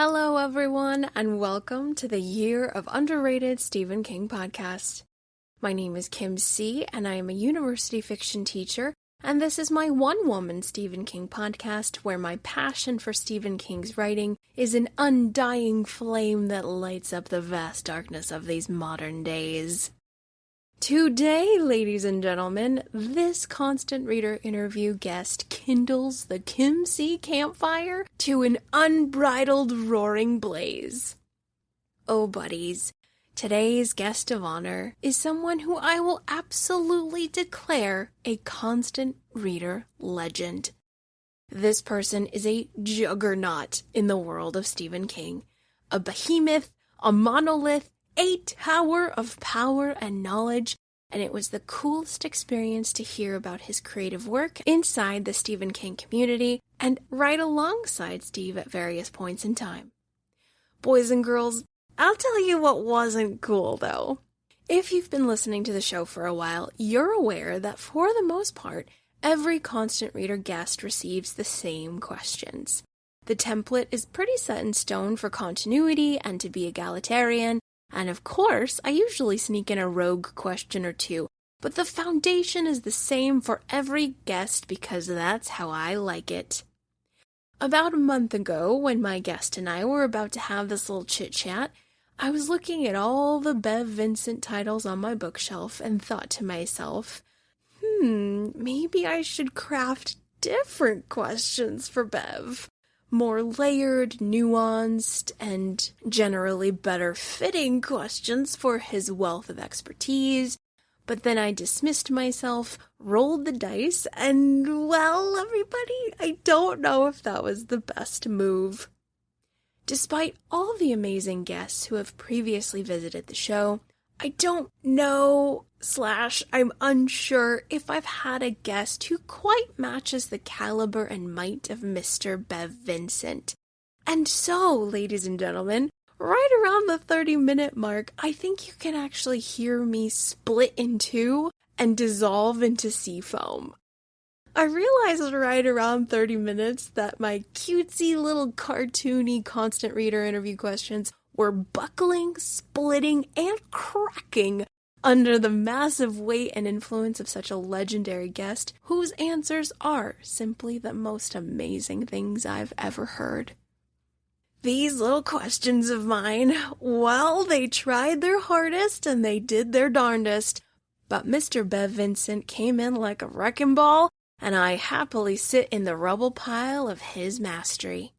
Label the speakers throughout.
Speaker 1: Hello, everyone, and welcome to the Year of Underrated Stephen King podcast. My name is Kim C., and I am a university fiction teacher, and this is my one-woman Stephen King podcast where my passion for Stephen King's writing is an undying flame that lights up the vast darkness of these modern days. Today, ladies and gentlemen, this constant reader interview guest kindles the Kim C. campfire to an unbridled roaring blaze. Oh, buddies, today's guest of honor is someone who I will absolutely declare a constant reader legend. This person is a juggernaut in the world of Stephen King, a behemoth, a monolith, a tower of power and knowledge, and it was the coolest experience to hear about his creative work inside the Stephen King community and right alongside Steve at various points in time. Boys and girls, I'll tell you what wasn't cool though. If you've been listening to the show for a while, you're aware that for the most part, every constant reader guest receives the same questions. The template is pretty set in stone for continuity and to be egalitarian. And of course, I usually sneak in a rogue question or two, but the foundation is the same for every guest because that's how I like it. About a month ago, when my guest and I were about to have this little chit-chat, I was looking at all the Bev Vincent titles on my bookshelf and thought to myself, maybe I should craft different questions for Bev. More layered, nuanced, and generally better fitting questions for his wealth of expertise. But then I dismissed myself, rolled the dice, and, well, everybody, I don't know if that was the best move. Despite all the amazing guests who have previously visited the show, I don't know / I'm unsure if I've had a guest who quite matches the caliber and might of Mr. Bev Vincent. And so, ladies and gentlemen, right around the 30-minute mark, I think you can actually hear me split in two and dissolve into sea foam. I realized right around 30 minutes that my cutesy little cartoony constant reader interview questions were buckling, splitting, and cracking under the massive weight and influence of such a legendary guest whose answers are simply the most amazing things I've ever heard. These little questions of mine, well, they tried their hardest and they did their darndest, but Mr. Bev Vincent came in like a wrecking ball, and I happily sit in the rubble pile of his mastery.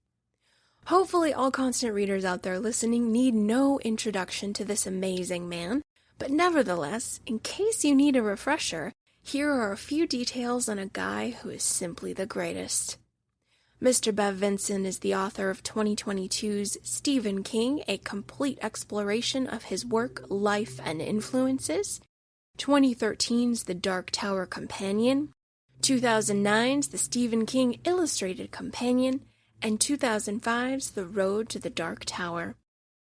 Speaker 1: Hopefully all constant readers out there listening need no introduction to this amazing man, but nevertheless, in case you need a refresher, here are a few details on a guy who is simply the greatest. Mr. Bev Vincent is the author of 2022's Stephen King, A Complete Exploration of His Work, Life, and Influences, 2013's The Dark Tower Companion, 2009's The Stephen King Illustrated Companion, and 2005's The Road to the Dark Tower.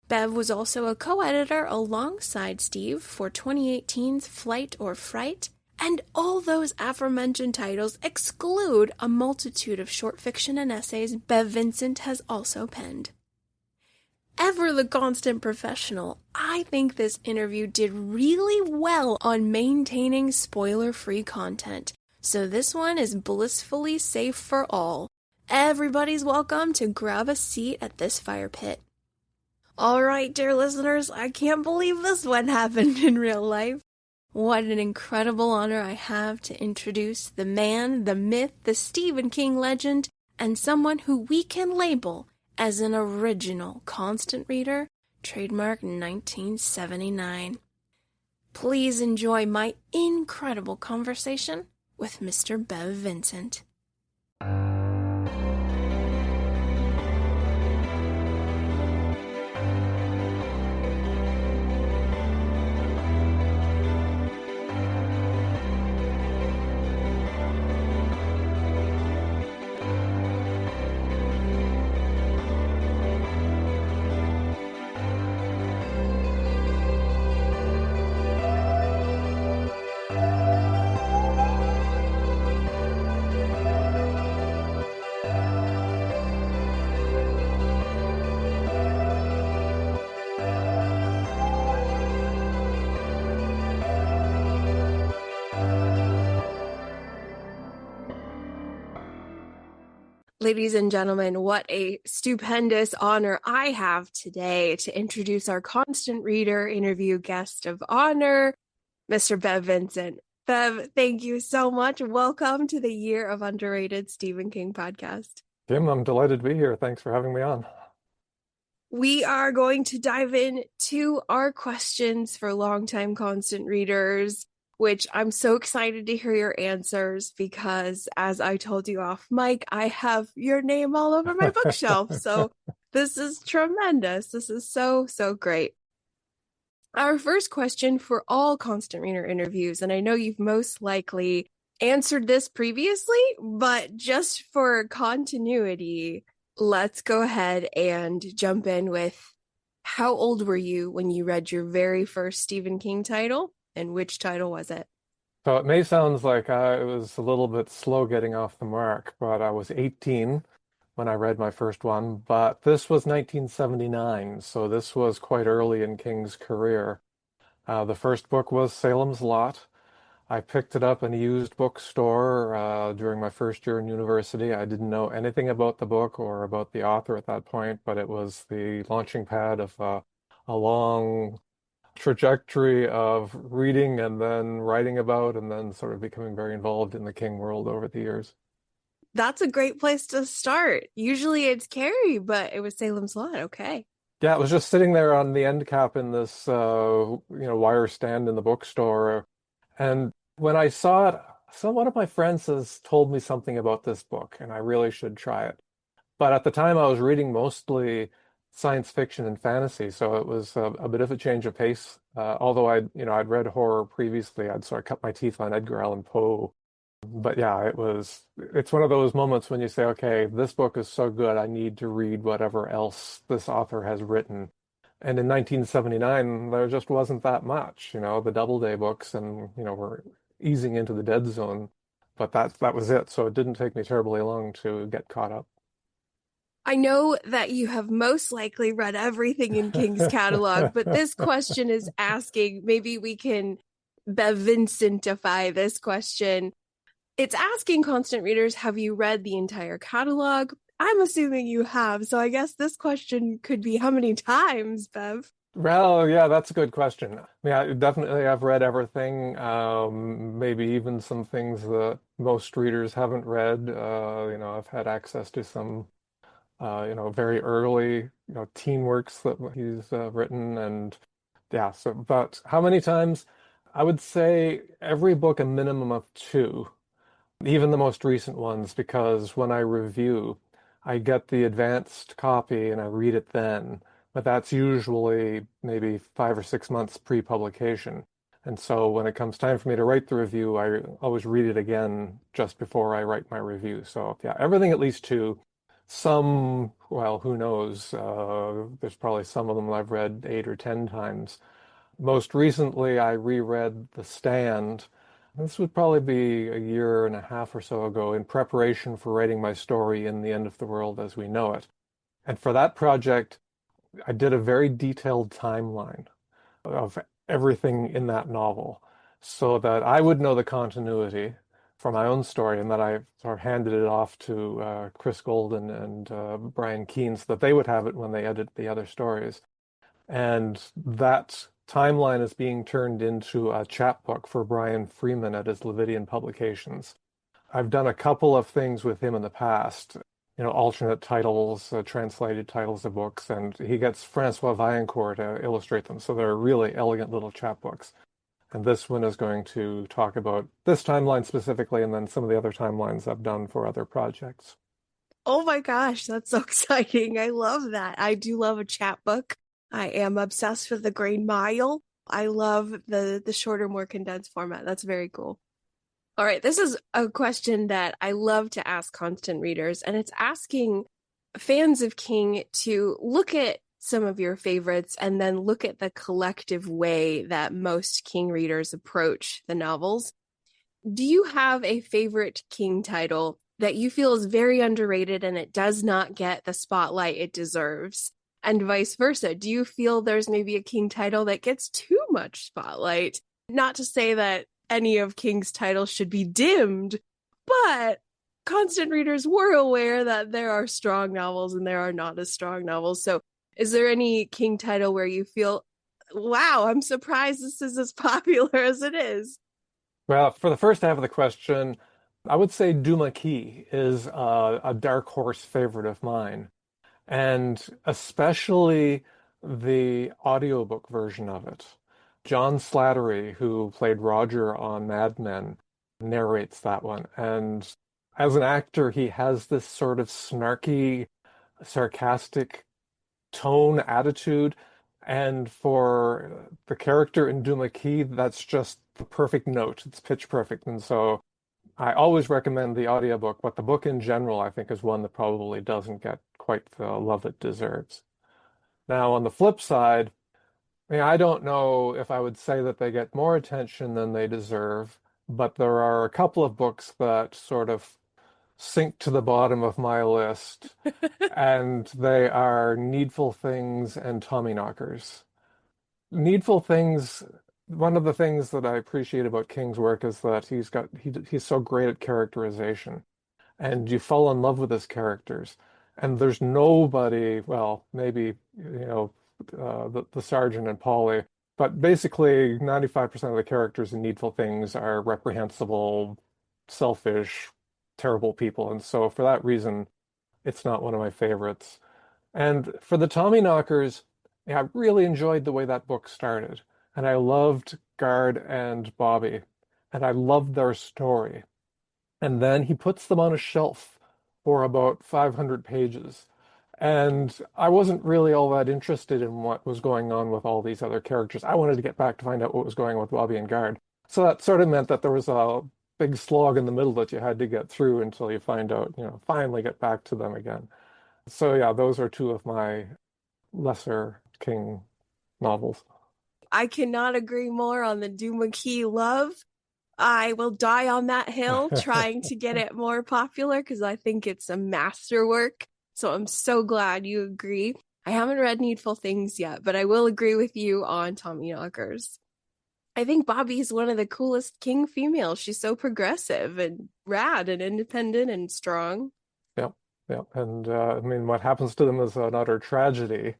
Speaker 1: Bev was also a co-editor alongside Steve for 2018's Flight or Fright, and all those aforementioned titles exclude a multitude of short fiction and essays Bev Vincent has also penned. Ever the constant professional, I think this interview did really well on maintaining spoiler-free content, so this one is blissfully safe for all. Everybody's welcome to grab a seat at this fire pit. All right, dear listeners, I can't believe this one happened in real life. What an incredible honor I have to introduce the man, the myth, the Stephen King legend, and someone who we can label as an original constant reader, trademark 1979. Please enjoy my incredible conversation with Mr. Bev Vincent. Ladies and gentlemen, what a stupendous honor I have today to introduce our constant reader interview guest of honor, Mr. Bev Vincent. Bev, thank you so much. Welcome to the Year of Underrated Stephen King podcast.
Speaker 2: Jim, I'm delighted to be here. Thanks for having me on.
Speaker 1: We are going to dive into our questions for longtime constant readers, which I'm so excited to hear your answers because, as I told you off mic, I have your name all over my bookshelf. So this is tremendous. This is so, so great. Our first question for all constant reader interviews, and I know you've most likely answered this previously, but just for continuity, let's go ahead and jump in with how old were you when you read your very first Stephen King title, and which title was it?
Speaker 2: So it may sound like I was a little bit slow getting off the mark, but I was 18 when I read my first one, but this was 1979, so this was quite early in King's career. The first book was Salem's Lot. I picked it up in a used bookstore during my first year in university. I didn't know anything about the book or about the author at that point, but it was the launching pad of a long trajectory of reading and then writing about and then sort of becoming very involved in the King world over the years.
Speaker 1: That's a great place to start. Usually it's Carrie, but it was Salem's Lot. Okay.
Speaker 2: Yeah, it was just sitting there on the end cap in this wire stand in the bookstore. And when I saw it, one of my friends has told me something about this book, and I really should try it. But at the time, I was reading mostly science fiction and fantasy, so it was a bit of a change of pace. Although I'd read horror previously, I'd sort of cut my teeth on Edgar Allan Poe. But yeah, it's one of those moments when you say, okay, this book is so good, I need to read whatever else this author has written. And in 1979, there just wasn't that much, the Doubleday books, and we're easing into the dead zone. But that was it. So it didn't take me terribly long to get caught up.
Speaker 1: I know that you have most likely read everything in King's catalog, but this question is asking, maybe we can Bev Vincentify this question. It's asking constant readers, have you read the entire catalog? I'm assuming you have, so I guess this question could be how many times, Bev?
Speaker 2: Well, yeah, that's a good question. Yeah, definitely I've read everything, maybe even some things that most readers haven't read. I've had access to some very early, teen works that he's written. And yeah, but how many times? I would say every book a minimum of two, even the most recent ones, because when I review, I get the advanced copy and I read it then. But that's usually maybe 5 or 6 months pre-publication. And so when it comes time for me to write the review, I always read it again just before I write my review. So yeah, everything at least two. Some, well, who knows? There's probably some of them I've read 8 or 10 times. Most recently, I reread The Stand. This would probably be a year and a half or so ago in preparation for writing my story in The End of the World as We Know It. And for that project, I did a very detailed timeline of everything in that novel so that I would know the continuity for my own story, and that I sort of handed it off to Chris Golden and Brian Keane so that they would have it when they edit the other stories. And that timeline is being turned into a chapbook for Brian Freeman at his Levidian Publications. I've done a couple of things with him in the past, alternate titles, translated titles of books, and he gets Francois Vaillancourt to illustrate them. So they're really elegant little chapbooks. And this one is going to talk about this timeline specifically, and then some of the other timelines I've done for other projects.
Speaker 1: Oh my gosh, that's so exciting. I love that. I do love a chapbook. I am obsessed with the Green Mile. I love the shorter, more condensed format. That's very cool. All right, this is a question that I love to ask constant readers, and it's asking fans of King to look at some of your favorites and then look at the collective way that most King readers approach the novels. Do you have a favorite King title that you feel is very underrated and it does not get the spotlight it deserves? And vice versa. Do you feel there's maybe a King title that gets too much spotlight? Not to say that any of King's titles should be dimmed, but constant readers were aware that there are strong novels and there are not as strong novels. So, is there any King title where you feel, wow, I'm surprised this is as popular as it is?
Speaker 2: Well, for the first half of the question, I would say Duma Key is a dark horse favorite of mine, and especially the audiobook version of it. John Slattery, who played Roger on Mad Men, narrates that one. And as an actor, he has this sort of snarky, sarcastic tone, attitude. And for the character in Duma Key, that's just the perfect note. It's pitch perfect. And so I always recommend the audiobook, but the book in general, I think, is one that probably doesn't get quite the love it deserves. Now, on the flip side, I mean, I don't know if I would say that they get more attention than they deserve, but there are a couple of books that sort of sink to the bottom of my list, and they are Needful Things and Tommyknockers. Needful Things, one of the things that I appreciate about King's work is that he's so great at characterization, and you fall in love with his characters. And there's nobody, well, maybe, the sergeant and Polly, but basically 95% of the characters in Needful Things are reprehensible, selfish, terrible people. And so for that reason, it's not one of my favorites. And for the Tommyknockers, yeah, I really enjoyed the way that book started. And I loved Guard and Bobby, and I loved their story. And then he puts them on a shelf for about 500 pages. And I wasn't really all that interested in what was going on with all these other characters. I wanted to get back to find out what was going on with Bobby and Guard. So that sort of meant that there was a big slog in the middle that you had to get through until you find out, finally get back to them again. So yeah, those are two of my lesser King novels.
Speaker 1: I cannot agree more on the Duma Key love. I will die on that hill trying to get it more popular because I think it's a masterwork. So I'm so glad you agree. I haven't read Needful Things yet, but I will agree with you on Tommyknockers. I think Bobby is one of the coolest King females. She's so progressive and rad and independent and strong.
Speaker 2: Yep, yep. And I mean, what happens to them is an utter tragedy.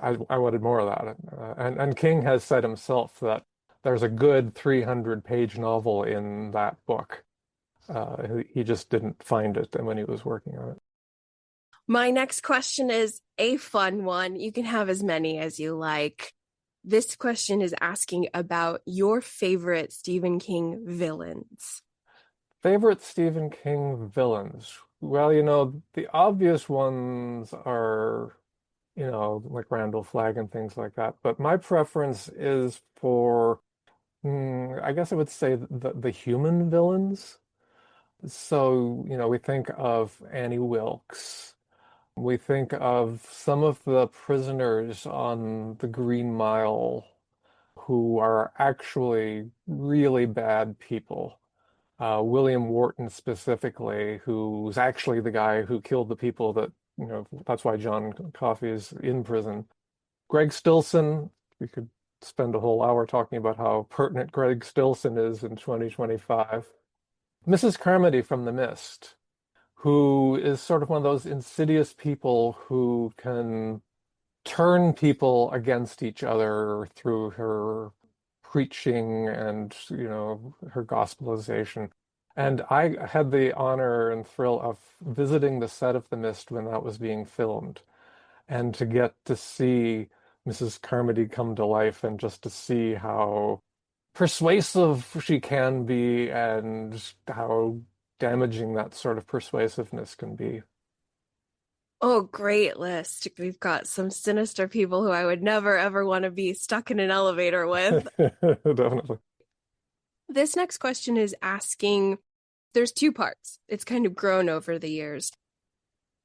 Speaker 2: I wanted more of that. And King has said himself that there's a good 300-page novel in that book. He just didn't find it when he was working on it.
Speaker 1: My next question is a fun one. You can have as many as you like. This question is asking about your favorite Stephen King villains.
Speaker 2: Favorite Stephen King villains? Well, the obvious ones are, like Randall Flagg and things like that. But my preference is for, I guess I would say the human villains. So, we think of Annie Wilkes. We think of some of the prisoners on the Green Mile who are actually really bad people. William Wharton specifically, who's actually the guy who killed the people that, that's why John Coffey is in prison. Greg Stillson, we could spend a whole hour talking about how pertinent Greg Stillson is in 2025. Mrs. Carmody from The Mist, who is sort of one of those insidious people who can turn people against each other through her preaching and, her gospelization. And I had the honor and thrill of visiting the set of The Mist when that was being filmed, and to get to see Mrs. Carmody come to life and just to see how persuasive she can be and how damaging that sort of persuasiveness can be.
Speaker 1: Oh, great list. We've got some sinister people who I would never ever want to be stuck in an elevator with.
Speaker 2: Definitely.
Speaker 1: This next question is asking, there's two parts. It's kind of grown over the years.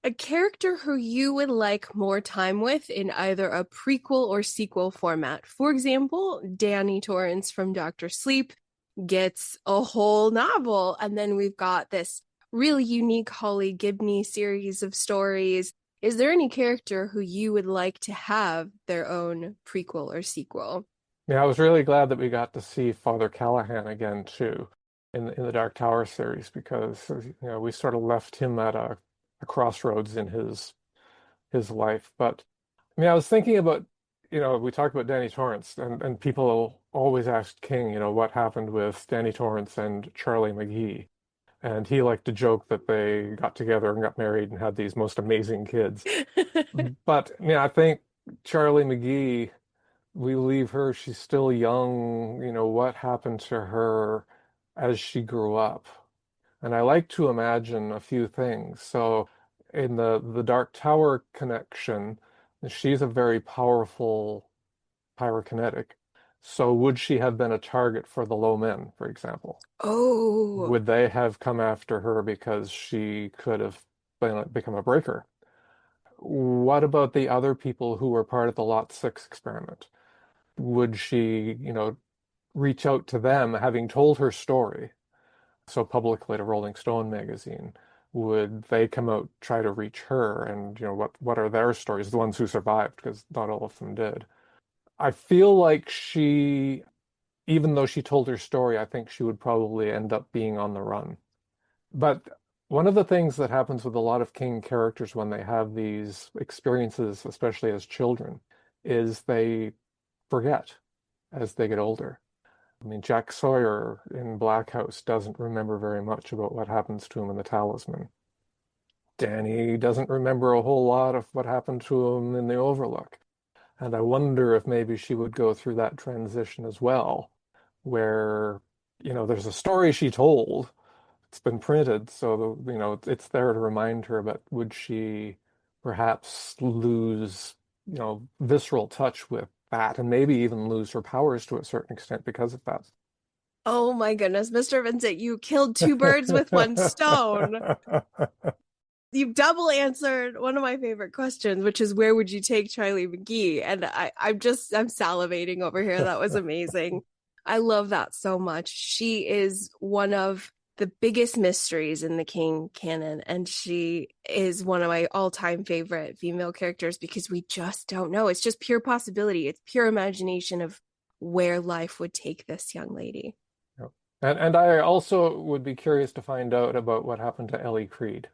Speaker 1: A character who you would like more time with in either a prequel or sequel format. For example, Danny Torrance from Doctor Sleep gets a whole novel, and then we've got this really unique Holly Gibney series of stories. Is there any character who you would like to have their own prequel or sequel?
Speaker 2: Yeah, I was really glad that we got to see Father Callahan again too. in the Dark Tower series because we sort of left him at a crossroads in his life. But I mean, I was thinking about, we talked about Danny Torrance, and people always asked King, what happened with Danny Torrance and Charlie McGee. And he liked to joke that they got together and got married and had these most amazing kids. But I mean, I think Charlie McGee, we leave her, she's still young. What happened to her as she grew up? And I like to imagine a few things. So in the Dark Tower connection, she's a very powerful pyrokinetic. So would she have been a target for the low men, for example?
Speaker 1: Oh,
Speaker 2: Would they have come after her because she could have become a breaker? What about the other people who were part of the Lot 6 experiment? Would she, reach out to them, having told her story so publicly to Rolling Stone magazine? Would they come out, try to reach her? And, what are their stories, the ones who survived, because not all of them did. I feel like she, even though she told her story, I think she would probably end up being on the run. But one of the things that happens with a lot of King characters when they have these experiences, especially as children, is they forget as they get older. I mean, Jack Sawyer in Black House doesn't remember very much about what happens to him in The Talisman. Danny doesn't remember a whole lot of what happened to him in The Overlook. And I wonder if maybe she would go through that transition as well, where, there's a story she told, it's been printed, so it's there to remind her, but would she perhaps lose, visceral touch with that and maybe even lose her powers to a certain extent because of that?
Speaker 1: oh my goodness, Mr. Vincent, you killed two birds with one stone. You've double answered one of my favorite questions, which is where would you take Charlie McGee? And I'm salivating over here. That was amazing. I love that so much. She is one of the biggest mysteries in the King canon, and she is one of my all-time favorite female characters because we just don't know. It's just pure possibility. It's pure imagination of where life would take this young lady.
Speaker 2: Yep. And I also would be curious to find out about what happened to Ellie Creed,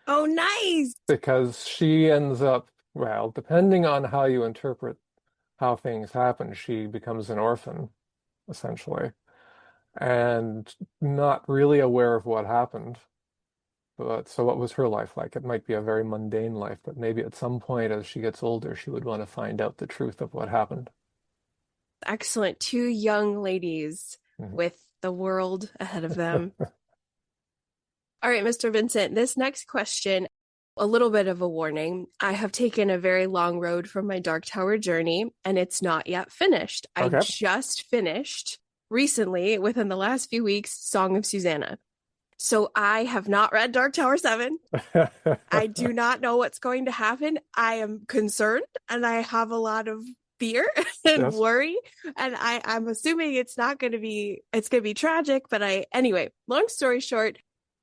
Speaker 1: Oh, nice.
Speaker 2: because she ends up, well, depending on how you interpret how things happen, she becomes an orphan, essentially, and not really aware of what happened. But so what was her life like? It might be a very mundane life, but maybe at some point as she gets older, she would want to find out the truth of what happened.
Speaker 1: Excellent. Two young ladies
Speaker 2: Mhm.
Speaker 1: with the world ahead of them. All right, Mr. Vincent, this next question, a little bit of a warning. I have taken a very long road from my Dark Tower journey, and it's not yet finished. I
Speaker 2: Okay.
Speaker 1: just finished recently, within the last few weeks, Song of Susanna. So I have not read Dark Tower 7. I do not know what's going to happen. I am concerned and I have a lot of fear and
Speaker 2: Yes.
Speaker 1: worry. And I'm assuming it's not going to be, it's going to be tragic. But anyway, long story short,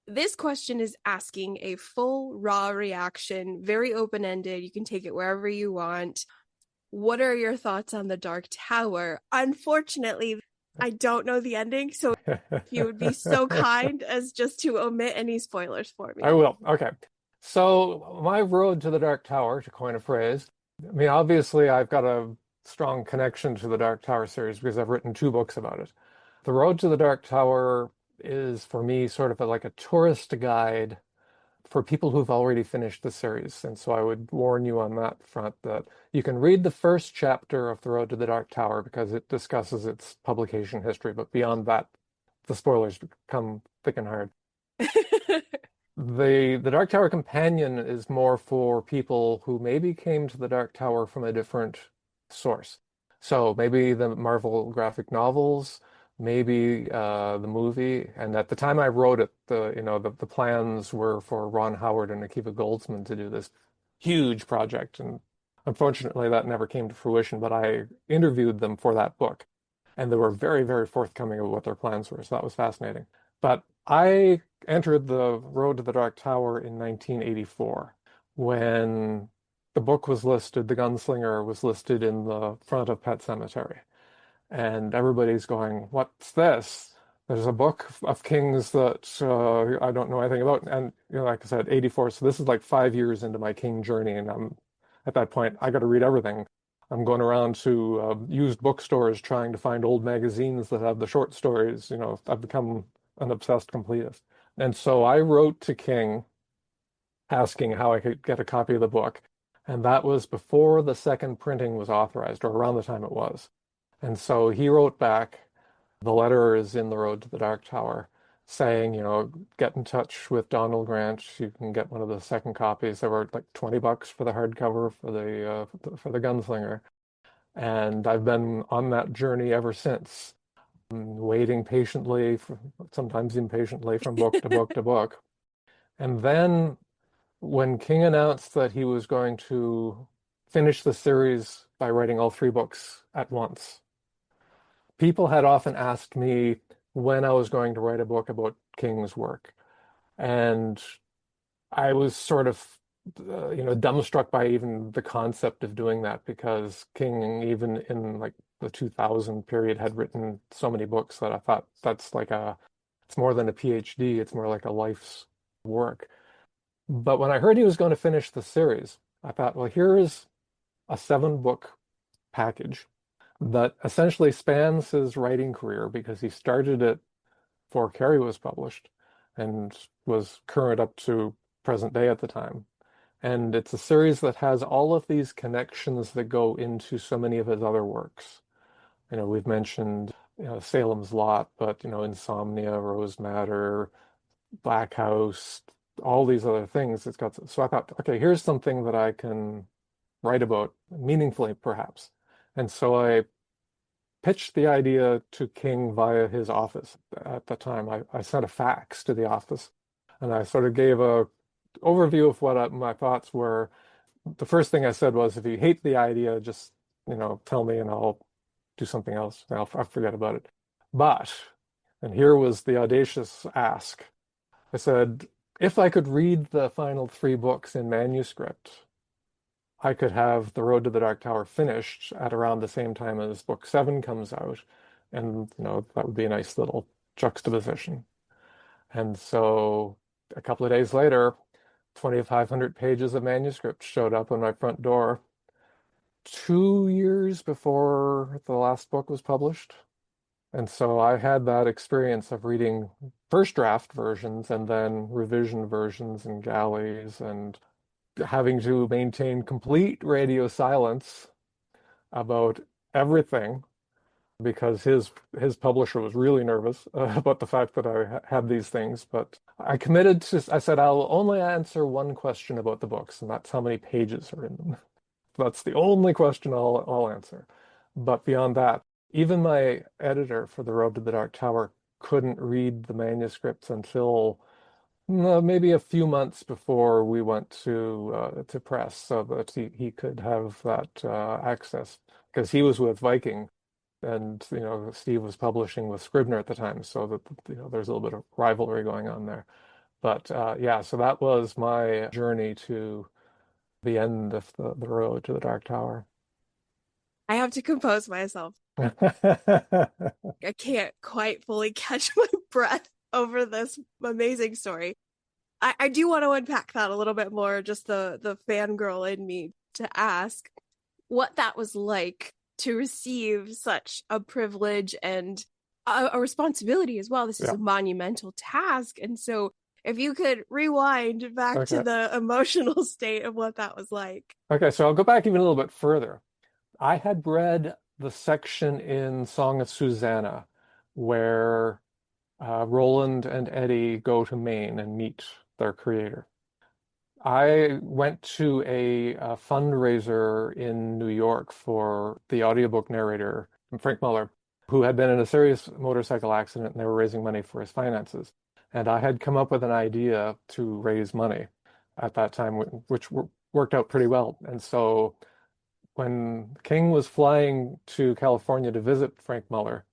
Speaker 1: this question is asking a full raw reaction, very open ended. You can take it wherever you want. What are your thoughts on the Dark Tower? Unfortunately, I don't know the ending. So if you would be so kind as just to omit any spoilers for me.
Speaker 2: I will. Okay. So my road to the Dark Tower, to coin a phrase, I mean, obviously I've got a strong connection to the Dark Tower series because I've written two books about it. The road to the Dark Tower is for me sort of like a tourist guide for people who've already finished the series. And so I would warn you on that front that you can read the first chapter of The Road to the Dark Tower because it discusses its publication history, but beyond that, the spoilers become thick and hard. The Dark Tower Companion is more for people who maybe came to the Dark Tower from a different source. So maybe the Marvel graphic novels, maybe the movie. And at the time I wrote it, the plans were for Ron Howard and Akiva Goldsman to do this huge project. And unfortunately, that never came to fruition. But I interviewed them for that book, and they were very, very forthcoming of what their plans were. So that was fascinating. But I entered the Road to the Dark Tower in 1984 when the book was listed, The Gunslinger was listed in the front of Pet Sematary. And everybody's going, "What's this?" There's a book of Kings that I don't know anything about, and like I said, 84. So this is like 5 years into my King journey, and I'm at that point. I got to read everything. I'm going around to used bookstores trying to find old magazines that have the short stories. I've become an obsessed completist, and so I wrote to King asking how I could get a copy of the book, and that was before the second printing was authorized, or around the time it was. And so he wrote back. The letter is in The Road to the Dark Tower, saying, get in touch with Donald Grant. You can get one of the second copies. They were like $20 for the hardcover for the Gunslinger. And I've been on that journey ever since, waiting patiently, sometimes impatiently, from book to book to book. And then when King announced that he was going to finish the series by writing all three books at once, people had often asked me when I was going to write a book about King's work. And I was sort of, dumbstruck by even the concept of doing that because King, even in like the 2000 period, had written so many books that I thought it's more than a PhD, it's more like a life's work. But when I heard he was going to finish the series, I thought, well, here is a 7 book package that essentially spans his writing career because he started it before Carrie was published and was current up to present day at the time. And it's a series that has all of these connections that go into so many of his other works. We've mentioned, Salem's Lot, but, Insomnia, Rose Madder, Black House, all these other things. So I thought, okay, here's something that I can write about meaningfully, perhaps. And so I pitched the idea to King via his office at the time. I sent a fax to the office and I sort of gave a overview of what my thoughts were. The first thing I said was, if you hate the idea, just, tell me and I'll do something else. I'll forget about it. But, and here was the audacious ask. I said, if I could read the final 3 books in manuscript, I could have The Road to the Dark Tower finished at around the same time as book 7 comes out. And, that would be a nice little juxtaposition. And so a couple of days later, 2,500 pages of manuscript showed up on my front door 2 years before the last book was published. And so I had that experience of reading first draft versions and then revision versions and galleys and having to maintain complete radio silence about everything because his publisher was really nervous about the fact that I had these things. But I said, I'll only answer one question about the books, and that's how many pages are in them. That's the only question I'll answer. But beyond that, even my editor for The Road to the Dark Tower couldn't read the manuscripts until maybe a few months before we went to press, so that he could have that access because he was with Viking, and Steve was publishing with Scribner at the time, so that there's a little bit of rivalry going on there. But yeah, so that was my journey to the end of the road to the Dark Tower.
Speaker 1: I have to compose myself. I can't quite fully catch my breath over this amazing story. I do want to unpack that a little bit more, just the fangirl in me, to ask what that was like to receive such a privilege and a responsibility as well. This is
Speaker 2: Yeah.
Speaker 1: a monumental task. And so if you could rewind back to
Speaker 2: Okay.
Speaker 1: the emotional state of what that was like.
Speaker 2: Okay, so I'll go back even a little bit further. I had read the section in Song of Susanna where Roland and Eddie go to Maine and meet their creator. I went to a fundraiser in New York for the audiobook narrator, Frank Muller, who had been in a serious motorcycle accident and they were raising money for his finances. And I had come up with an idea to raise money at that time, which worked out pretty well. And so when King was flying to California to visit Frank Muller,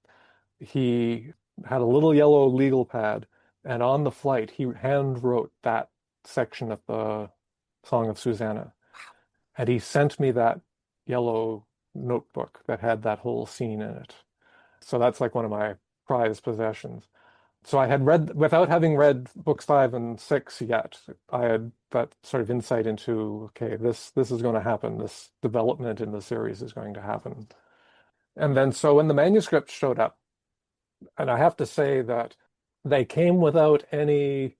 Speaker 2: he had a little yellow legal pad, and on the flight, he hand wrote that section of the Song of Susanna. And he sent me that yellow notebook that had that whole scene in it. So that's like one of my prized possessions. So I had read, without having read books 5 and 6 yet, I had that sort of insight into, okay, this is going to happen. This development in the series is going to happen. And then so when the manuscript showed up, and I have to say that they came without any,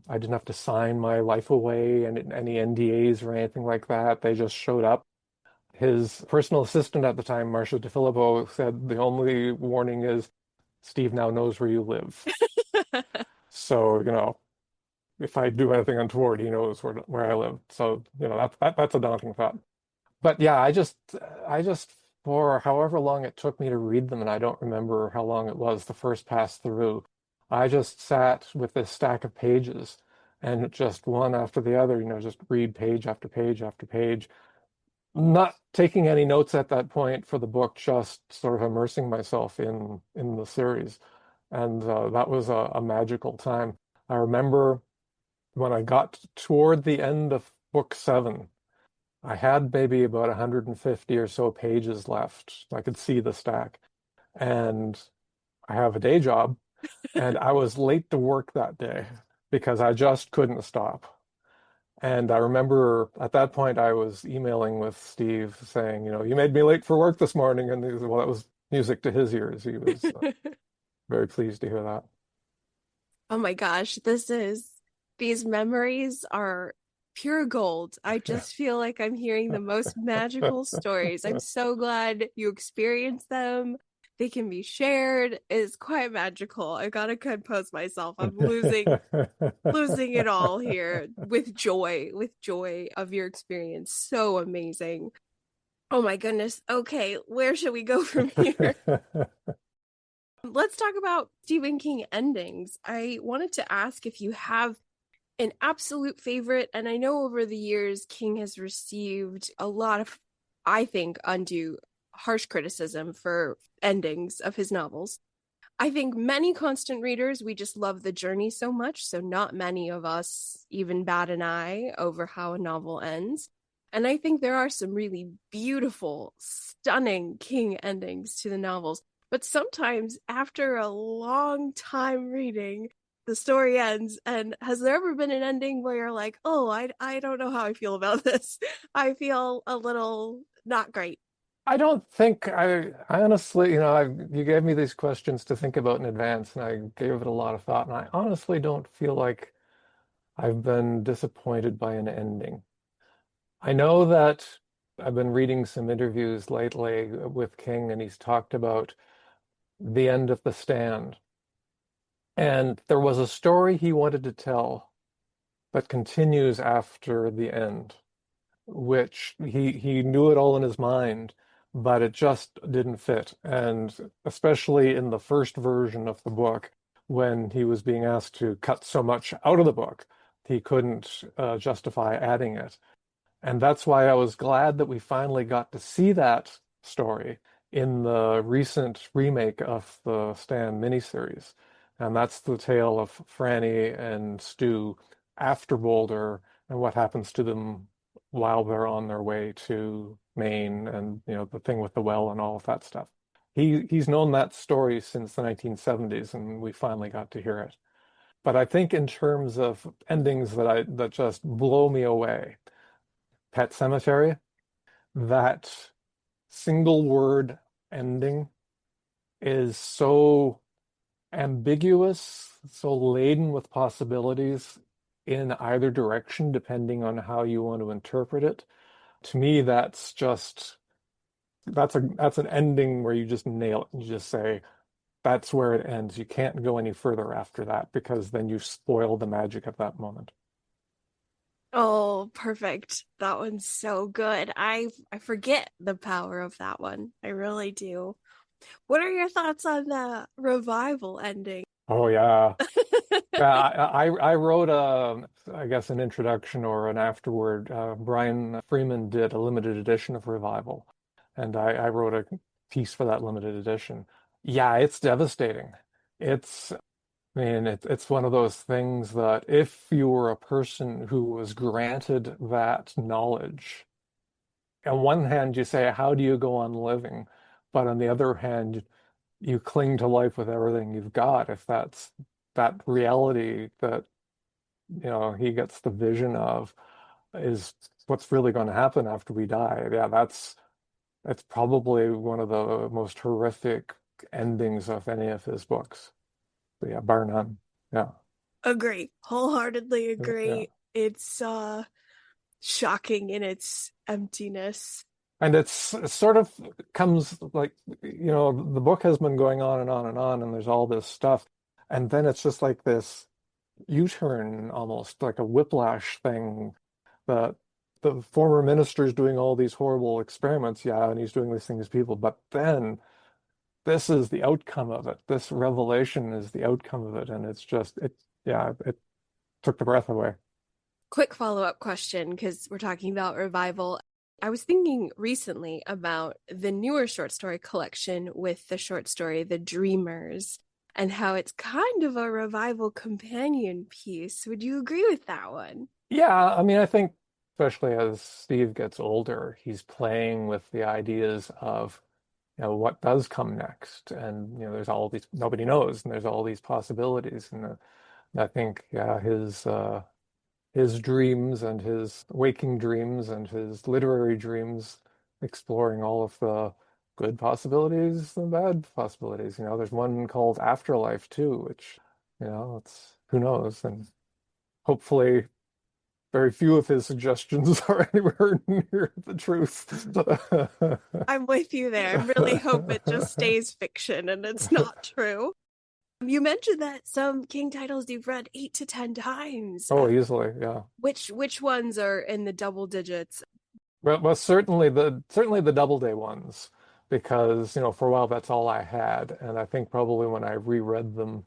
Speaker 2: I didn't have to sign my life away and any NDAs or anything like that. They just showed up. His personal assistant at the time, Marcia DeFilippo, said the only warning is Steve now knows where you live. So, if I do anything untoward, he knows where I live. So, that's a daunting thought. But yeah, I just for however long it took me to read them, and I don't remember how long it was the first pass through, I just sat with this stack of pages and just one after the other, just read page after page after page, not taking any notes at that point for the book, just sort of immersing myself in the series. And that was a magical time. I remember when I got toward the end of book 7, I had maybe about 150 or so pages left. I could see the stack. And I have a day job, and I was late to work that day because I just couldn't stop. And I remember at that point I was emailing with Steve saying, you made me late for work this morning. And he was, well, that was music to his ears. He was very pleased to hear that.
Speaker 1: Oh my gosh, these memories are pure gold. I just feel like I'm hearing the most magical stories. I'm so glad you experienced them. They can be shared. It's quite magical. I gotta compose myself. I'm losing it all here with joy of your experience. So amazing. Oh my goodness. Okay, where should we go from here? Let's talk about Stephen King endings. I wanted to ask if you have an absolute favorite, and I know over the years King has received a lot of, I think, undue harsh criticism for endings of his novels. I think many constant readers, we just love the journey so much, so not many of us even bat an eye over how a novel ends. And I think there are some really beautiful, stunning King endings to the novels. But sometimes after a long time reading, the story ends. And has there ever been an ending where you're like, oh, I don't know how I feel about this. I feel a little not great.
Speaker 2: I don't think I honestly, you gave me these questions to think about in advance, and I gave it a lot of thought, and I honestly don't feel like I've been disappointed by an ending. I know that I've been reading some interviews lately with King, and he's talked about the end of The Stand. And there was a story he wanted to tell that continues after the end, which he knew it all in his mind, but it just didn't fit. And especially in the first version of the book, when he was being asked to cut so much out of the book, he couldn't justify adding it. And that's why I was glad that we finally got to see that story in the recent remake of the Stan miniseries. And that's the tale of Franny and Stu after Boulder and what happens to them while they're on their way to Maine and the thing with the well and all of that stuff. He's known that story since the 1970s, and we finally got to hear it. But I think in terms of endings that just blow me away, Pet Cemetery, that single word ending is so ambiguous, so laden with possibilities in either direction, depending on how you want to interpret it. To me, that's an ending where you just nail it. You just say, that's where it ends. You can't go any further after that because then you spoil the magic of that moment.
Speaker 1: Oh, perfect. That one's so good. I forget the power of that one. I really do. What are your thoughts on the revival ending?
Speaker 2: Oh yeah. Yeah, I wrote I guess an introduction or an afterword. Brian Freeman did a limited edition of Revival, and I wrote a piece for that limited edition. Yeah, it's devastating. I mean, it's one of those things that if you were a person who was granted that knowledge, on one hand you say, how do you go on living? But on the other hand, you cling to life with everything you've got. If that's that reality that, he gets the vision of is what's really going to happen after we die. Yeah, that's probably one of the most horrific endings of any of his books. But yeah, bar none. Yeah.
Speaker 1: Agree. Wholeheartedly
Speaker 2: Yeah.
Speaker 1: agree. It's shocking in its emptiness.
Speaker 2: And it sort of comes like, the book has been going on and on and on, and there's all this stuff. And then it's just like this U-turn, almost like a whiplash thing, that the former minister's doing all these horrible experiments, yeah, and he's doing these things to people, but then this is the outcome of it. This revelation is the outcome of it, and it's just yeah, it took the breath away.
Speaker 1: Quick follow-up question, because we're talking about revival. I was thinking recently about the newer short story collection with the short story The Dreamers and how it's kind of a revival companion piece. Would you agree with that one?
Speaker 2: Yeah, I mean, I think especially as Steve gets older, he's playing with the ideas of, what does come next, and there's all these nobody knows, and there's all these possibilities, and I think, yeah, his dreams and his waking dreams and his literary dreams, exploring all of the good possibilities, the bad possibilities. There's one called Afterlife too, which, it's who knows, and hopefully very few of his suggestions are anywhere near the truth.
Speaker 1: I'm with you there. I really hope it just stays fiction and it's not true. You mentioned that some King titles you've read 8 to 10 times.
Speaker 2: Oh, easily, yeah.
Speaker 1: Which ones are in the double digits?
Speaker 2: Well, certainly the Doubleday ones, because for a while that's all I had, and I think probably when I reread them,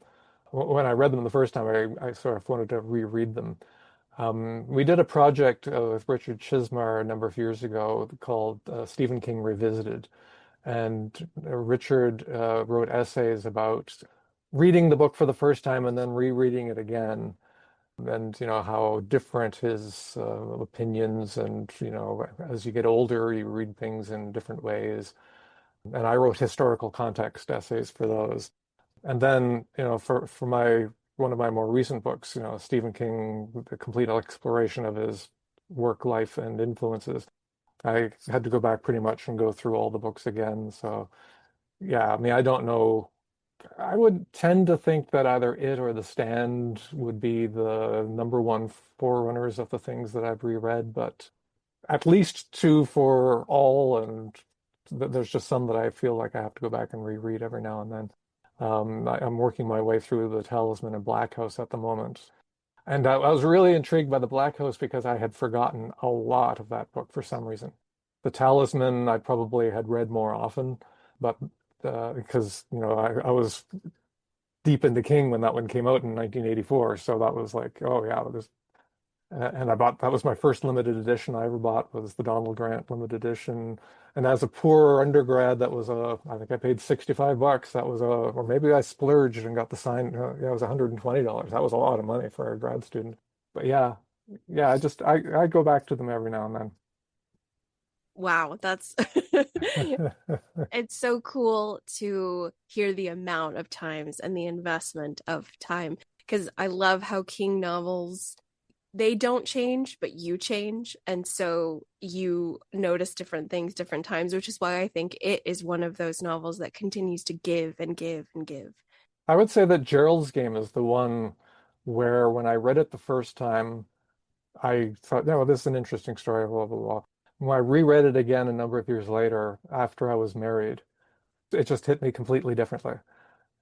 Speaker 2: when I read them the first time, I sort of wanted to reread them. We did a project with Richard Chismar a number of years ago called Stephen King Revisited, and Richard wrote essays about reading the book for the first time and then rereading it again, and how different his opinions, and as you get older you read things in different ways, and I wrote historical context essays for those. And then for my one of my more recent books, Stephen King, the complete exploration of his work life and influences, I had to go back pretty much and go through all the books again. So yeah, I mean, I don't know, I would tend to think that either it or The Stand would be the number one forerunners of the things that I've reread, but at least two for all, and there's just some that I feel like I have to go back and reread every now and then. I'm working my way through The Talisman and Black House at the moment. And I was really intrigued by The Black House because I had forgotten a lot of that book for some reason. The Talisman I probably had read more often, but because, I was deep into King when that one came out in 1984. So that was like, oh yeah, and I bought, that was my first limited edition I ever bought, was the Donald Grant limited edition. And as a poor undergrad, that was I think I paid $65. That was or maybe I splurged and got the sign. Yeah, it was $120. That was a lot of money for a grad student. But yeah, yeah, I go back to them every now and
Speaker 1: Wow, that's
Speaker 2: then.
Speaker 1: it's so cool to hear the amount of times and the investment of time, because I love how King novels, they don't change, but you change. And so you notice different things different times, which is why I think it is one of those novels that continues to give and give and give.
Speaker 2: I would say that Gerald's Game is the one where when I read it the first time, I thought, no, this is an interesting story, blah, blah, blah. When I reread it again a number of years later, after I was married, it just hit me completely differently.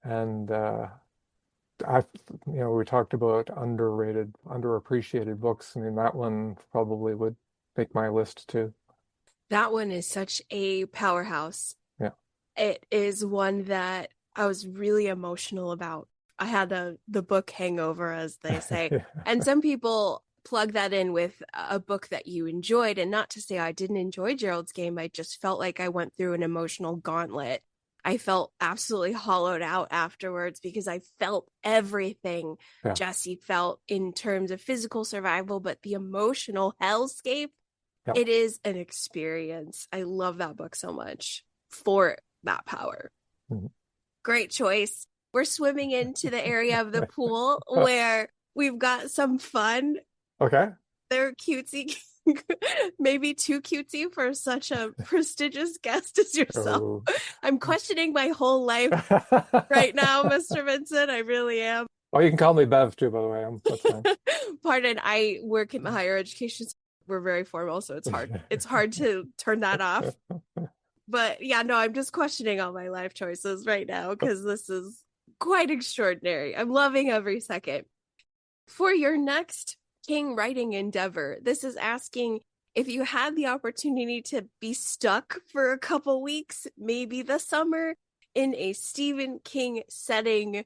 Speaker 2: And I, we talked about underrated, underappreciated books. I mean, that one probably would make my list too.
Speaker 1: That one is such a powerhouse.
Speaker 2: Yeah.
Speaker 1: It is one that I was really emotional about. I had the book hangover, as they say.
Speaker 2: Yeah.
Speaker 1: And some people plug that in with a book that you enjoyed. And not to say I didn't enjoy Gerald's Game, I just felt like I went through an emotional gauntlet. I felt absolutely hollowed out afterwards because I felt everything
Speaker 2: Yeah.
Speaker 1: Jesse felt in terms of physical survival, but the emotional hellscape,
Speaker 2: Yeah.
Speaker 1: it is an experience. I love that book so much for that power.
Speaker 2: Mhm.
Speaker 1: Great choice. We're swimming into the area of the pool where we've got some fun.
Speaker 2: Okay.
Speaker 1: They're cutesy, maybe too cutesy for such a prestigious guest as yourself.
Speaker 2: Oh.
Speaker 1: I'm questioning my whole life right now, Mr. Vincent. I really am.
Speaker 2: Oh, you can call me Bev too, by the way. That's fine.
Speaker 1: Pardon, I work in higher education. So we're very formal, so it's hard. It's hard to turn that off. But yeah, no, I'm just questioning all my life choices right now because this is quite extraordinary. I'm loving every second. For your next King writing endeavor, this is asking if you had the opportunity to be stuck for a couple weeks, maybe the summer, in a Stephen King setting,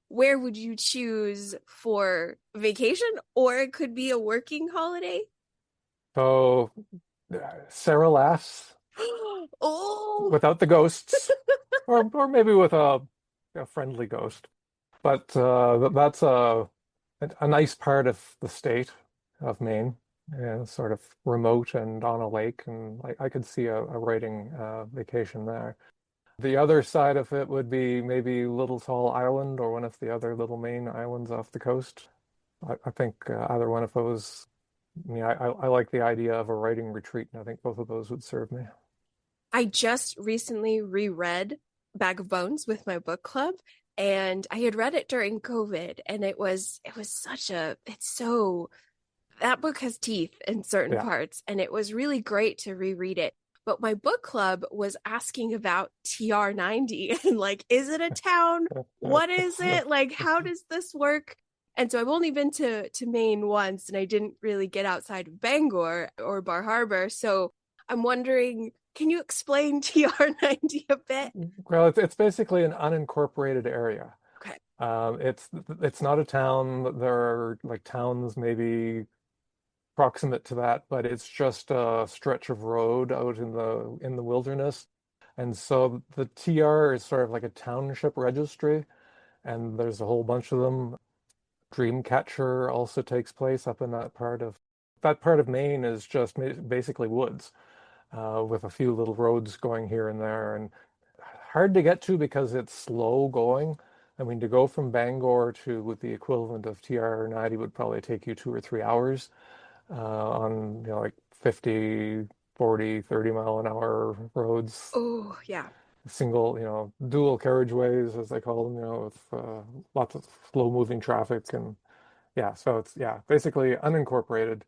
Speaker 1: where would you choose for vacation? Or it could be a working holiday.
Speaker 2: So Sarah laughs
Speaker 1: Oh,
Speaker 2: without the ghosts, or maybe with a friendly ghost. But that's a nice part of the state of Maine, sort of remote and on a lake, and I could see a writing vacation there. The other side of it would be maybe Little Tall Island or one of the other little Maine islands off the coast. I think either one of those. I mean, I like the idea of a writing retreat, and I think both of those would serve me.
Speaker 1: I just recently reread Bag of Bones with my book club, and I had read it during COVID, and it was such a it's so that book has teeth in certain
Speaker 2: Yeah.
Speaker 1: parts, and it was really great to reread it. But my book club was asking about TR90 and like, is it a town? What is it? Like, how does this work? And so I've only been to Maine once, and I didn't really get outside of Bangor or Bar Harbor. So I'm wondering, can you explain TR90 a bit?
Speaker 2: Well, it's basically an unincorporated area.
Speaker 1: Okay.
Speaker 2: It's not a town. There are like towns maybe proximate to that, but it's just a stretch of road out in the wilderness. And so the TR is sort of like a township registry, and there's a whole bunch of them. Dreamcatcher also takes place up in that part of Maine is just basically woods, with a few little roads going here and there, and hard to get to because it's slow going. I mean, to go from Bangor to the equivalent of TR90 would probably take you 2 or 3 hours on, like 50, 40, 30 mile an hour roads,
Speaker 1: Oh, yeah.
Speaker 2: single, dual carriageways, as they call them, with lots of slow moving traffic. And yeah, so it's, yeah, basically unincorporated.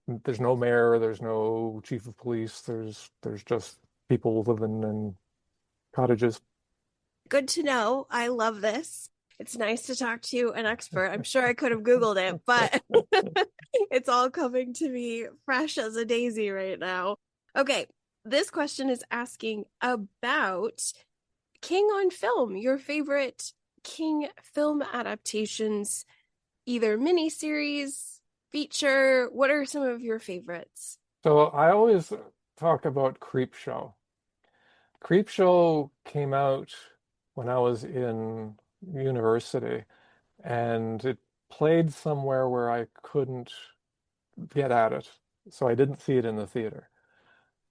Speaker 2: There's no mayor, there's no chief of police, there's just people living in cottages.
Speaker 1: Good to know. I love this. It's nice to talk to an expert. I'm sure I could have Googled it, but it's all coming to me fresh as a daisy right now. Okay, this question is asking about King on film, your favorite King film adaptations, either miniseries, feature. What are some of your favorites?
Speaker 2: So I always talk about Creepshow. Creepshow came out when I was in university, and it played somewhere where I couldn't get at it, so I didn't see it in the theater.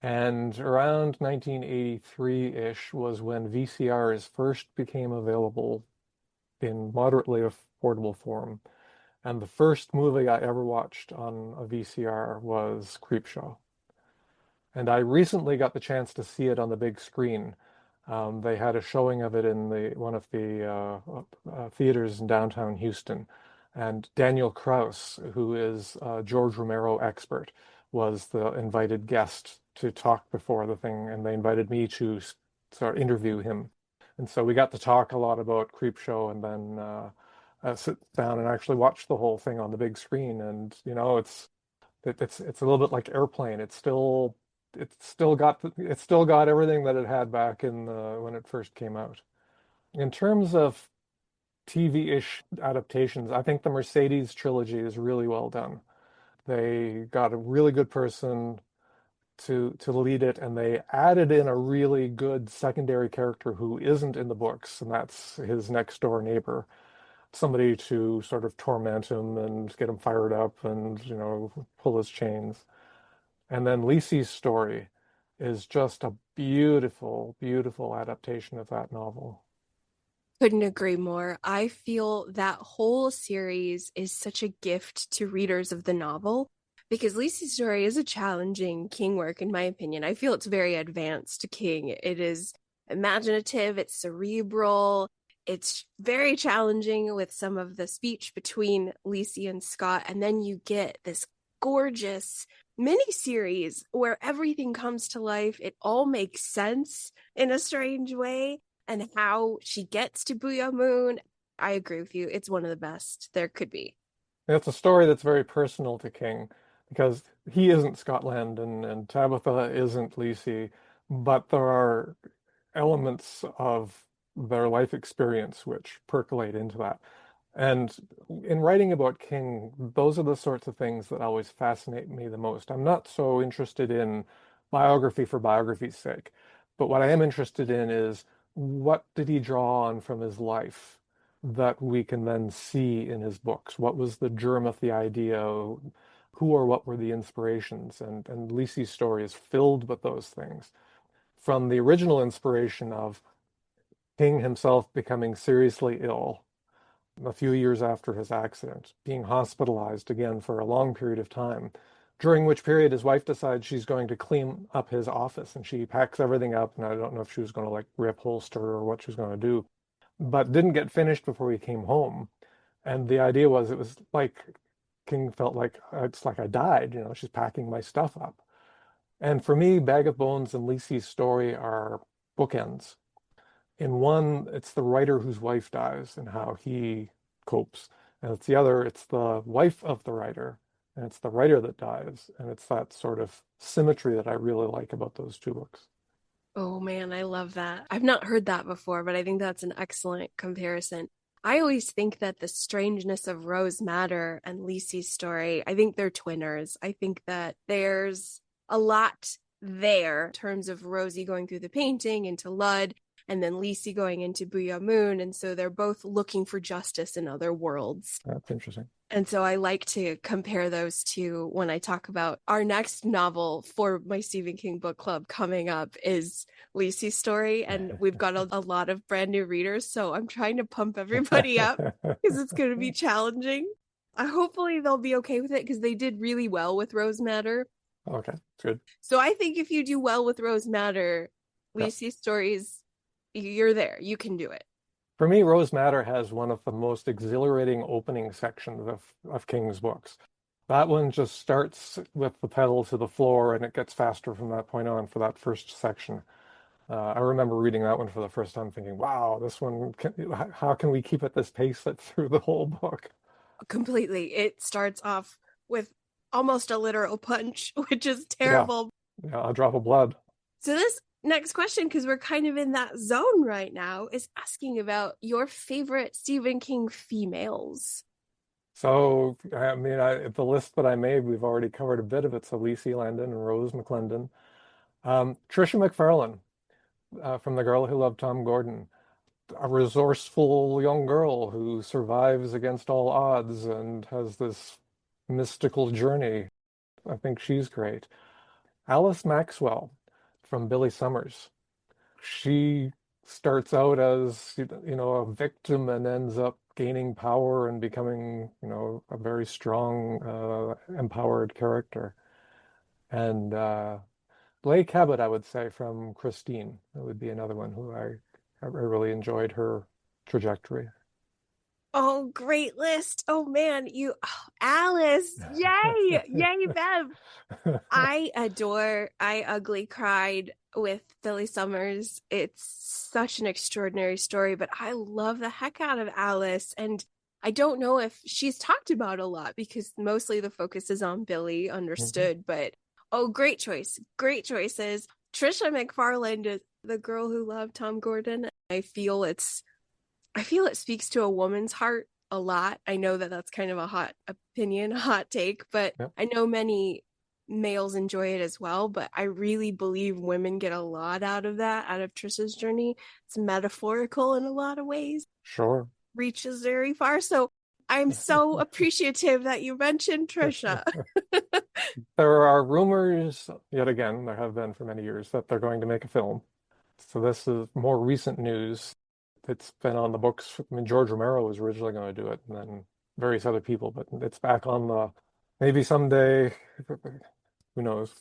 Speaker 2: And around 1983-ish was when VCRs first became available in moderately affordable form. And the first movie I ever watched on a VCR was Creepshow. And I recently got the chance to see it on the big screen. They had a showing of it in one of the theaters in downtown Houston. And Daniel Kraus, who is a George Romero expert, was the invited guest to talk before the thing, and they invited me to sort of interview him. And so we got to talk a lot about Creepshow, and then sit down and actually watch the whole thing on the big screen. And it's a little bit like Airplane. It's still got everything that it had back in when it first came out. In terms of TV-ish adaptations, I think the Mercedes trilogy is really well done. They got a really good person to lead it, and they added in a really good secondary character who isn't in the books, and that's his next door neighbor. Somebody to sort of torment him and get him fired up and, pull his chains. And then Lisey's story is just a beautiful, beautiful adaptation of that novel.
Speaker 1: Couldn't agree more. I feel that whole series is such a gift to readers of the novel because Lisey's story is a challenging King work, in my opinion. I feel it's very advanced King. It is imaginative, it's cerebral, it's very challenging with some of the speech between Lisey and Scott. And then you get this gorgeous mini series where everything comes to life. It all makes sense in a strange way and how she gets to Booyah Moon. I agree with you. It's one of the best there could be.
Speaker 2: It's a story that's very personal to King because he isn't Scotland and Tabitha isn't Lisey, but there are elements of their life experience which percolate into that. And in writing about King, those are the sorts of things that always fascinate me the most. I'm not so interested in biography for biography's sake, but what I am interested in is what did he draw on from his life that we can then see in his books? What was the germ of the idea? Who or what were the inspirations? And Lisey's story is filled with those things. From the original inspiration of King himself becoming seriously ill a few years after his accident, being hospitalized again for a long period of time, during which period his wife decides she's going to clean up his office and she packs everything up. And I don't know if she was going to like reupholster or what she was going to do, but didn't get finished before he came home. And the idea was it was like King felt like it's like I died, she's packing my stuff up. And for me, Bag of Bones and Lisey's story are bookends. In one, it's the writer whose wife dies and how he copes. And it's the other, it's the wife of the writer, and it's the writer that dies. And it's that sort of symmetry that I really like about those two books.
Speaker 1: Oh man, I love that. I've not heard that before, but I think that's an excellent comparison. I always think that the strangeness of Rose Madder and Lisey's story, I think they're twinners. I think that there's a lot there in terms of Rosie going through the painting into Lud and then Lisey going into Booyah Moon. And so they're both looking for justice in other worlds.
Speaker 2: That's interesting.
Speaker 1: And so I like to compare those two when I talk about our next novel for my Stephen King book club coming up is Lisey's story. And we've got a lot of brand new readers. So I'm trying to pump everybody up because it's going to be challenging. Hopefully they'll be okay with it because they did really well with Rose Madder.
Speaker 2: Okay, good.
Speaker 1: So I think if you do well with Rose Madder,
Speaker 2: Yeah.
Speaker 1: Lisey's stories, you're there. You can do it.
Speaker 2: For me, Rose Madder has one of the most exhilarating opening sections of King's books. That one just starts with the pedal to the floor and it gets faster from that point on for that first section. I remember reading that one for the first time thinking, wow, this one, how can we keep at this pace through the whole book?
Speaker 1: Completely. It starts off with almost a literal punch, which is
Speaker 2: Yeah,
Speaker 1: terrible.
Speaker 2: yeah, a drop of blood.
Speaker 1: So this next question, because we're kind of in that zone right now, is asking about your favorite Stephen King females.
Speaker 2: So, I mean, the list that I made, we've already covered a bit of it. So, Lisey Landon and Rose McClendon. Tricia McFarlane, from The Girl Who Loved Tom Gordon. A resourceful young girl who survives against all odds and has this mystical journey. I think she's great. Alice Maxwell from Billy Summers. She starts out as, a victim and ends up gaining power and becoming, a very strong, empowered character. And Blake Cabot, I would say, from Christine. That would be another one who I really enjoyed her trajectory.
Speaker 1: Oh, great list. Oh man, Alice. Yay. Yay, Bev. I ugly cried with Billy Summers. It's such an extraordinary story, but I love the heck out of Alice. And I don't know if she's talked about a lot because mostly the focus is on Billy, understood, but oh, great choice. Great choices. Trisha McFarland is The Girl Who Loved Tom Gordon. I feel it speaks to a woman's heart a lot. I know that that's kind of a hot opinion, a hot take, but
Speaker 2: Yep.
Speaker 1: I know many males enjoy it as well. But I really believe women get a lot out of that, out of Trisha's journey. It's metaphorical in a lot of ways,
Speaker 2: Sure.
Speaker 1: reaches very far. So I'm so appreciative that you mentioned Trisha.
Speaker 2: There are rumors, yet again, there have been for many years, that they're going to make a film. So this is more recent news. it's been on the books. I mean, George Romero was originally going to do it, and then various other people, but it's back on the maybe someday. Who knows?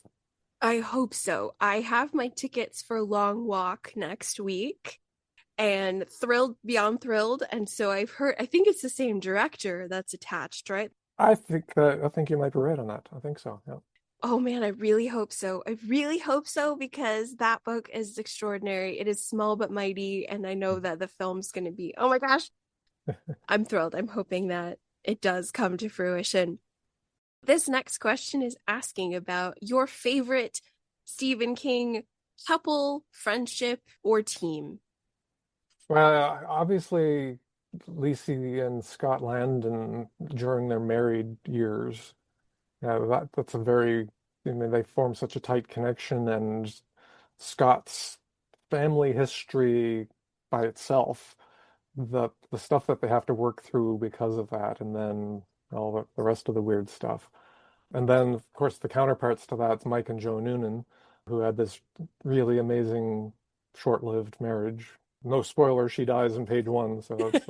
Speaker 1: I hope so. I have my tickets for Long Walk next week and thrilled beyond thrilled. And so I've heard, I think it's the same director that's attached, right?
Speaker 2: I think you might be right on that. I think so. Yeah.
Speaker 1: Oh man, I really hope so. I really hope so because that book is extraordinary. It is small but mighty. And I know that the film's going to be, oh my gosh, I'm thrilled. I'm hoping that it does come to fruition. This next question is asking about your favorite Stephen King couple, friendship, or team.
Speaker 2: Well, obviously, Lisey and Scott Landon during their married years. Yeah, that's a very, I mean, they form such a tight connection, and Scott's family history by itself, the stuff that they have to work through because of that, and then all the rest of the weird stuff. And then, of course, the counterparts to that's Mike and Joe Noonan, who had this really amazing short-lived marriage. No spoiler, she dies in page one, so it's,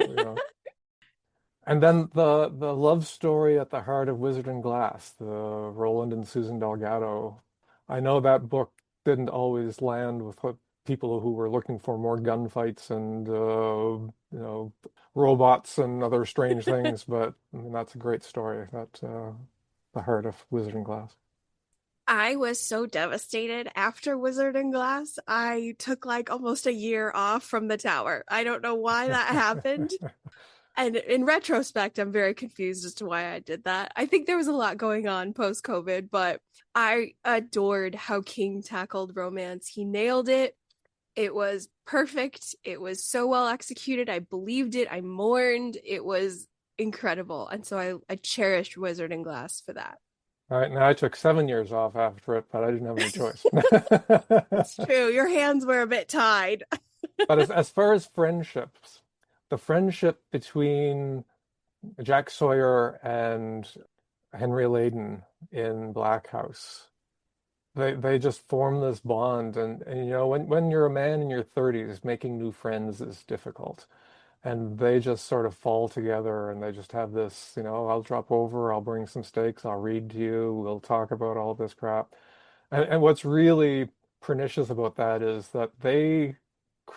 Speaker 2: And then the love story at the heart of Wizard and Glass, the Roland and Susan Delgado. I know that book didn't always land with what people who were looking for more gunfights and robots and other strange things, but I mean, that's a great story. That the heart of Wizard and Glass.
Speaker 1: I was so devastated after Wizard and Glass. I took like almost a year off from the tower. I don't know why that happened. And in retrospect, I'm very confused as to why I did that. I think there was a lot going on post COVID, but I adored how King tackled romance. He nailed it. It was perfect. It was so well executed. I believed it. I mourned. It was incredible. And so I cherished Wizard and Glass for that.
Speaker 2: All right, now I took 7 years off after it, but I didn't have any choice.
Speaker 1: It's true. Your hands were a bit tied.
Speaker 2: But as far as friendships, the friendship between Jack Sawyer and Henry Layden in Black House, they just form this bond, and when you're a man in your 30s, making new friends is difficult. And they just sort of fall together and they just have this, I'll drop over, I'll bring some steaks, I'll read to you, we'll talk about all this crap. And what's really pernicious about that is that they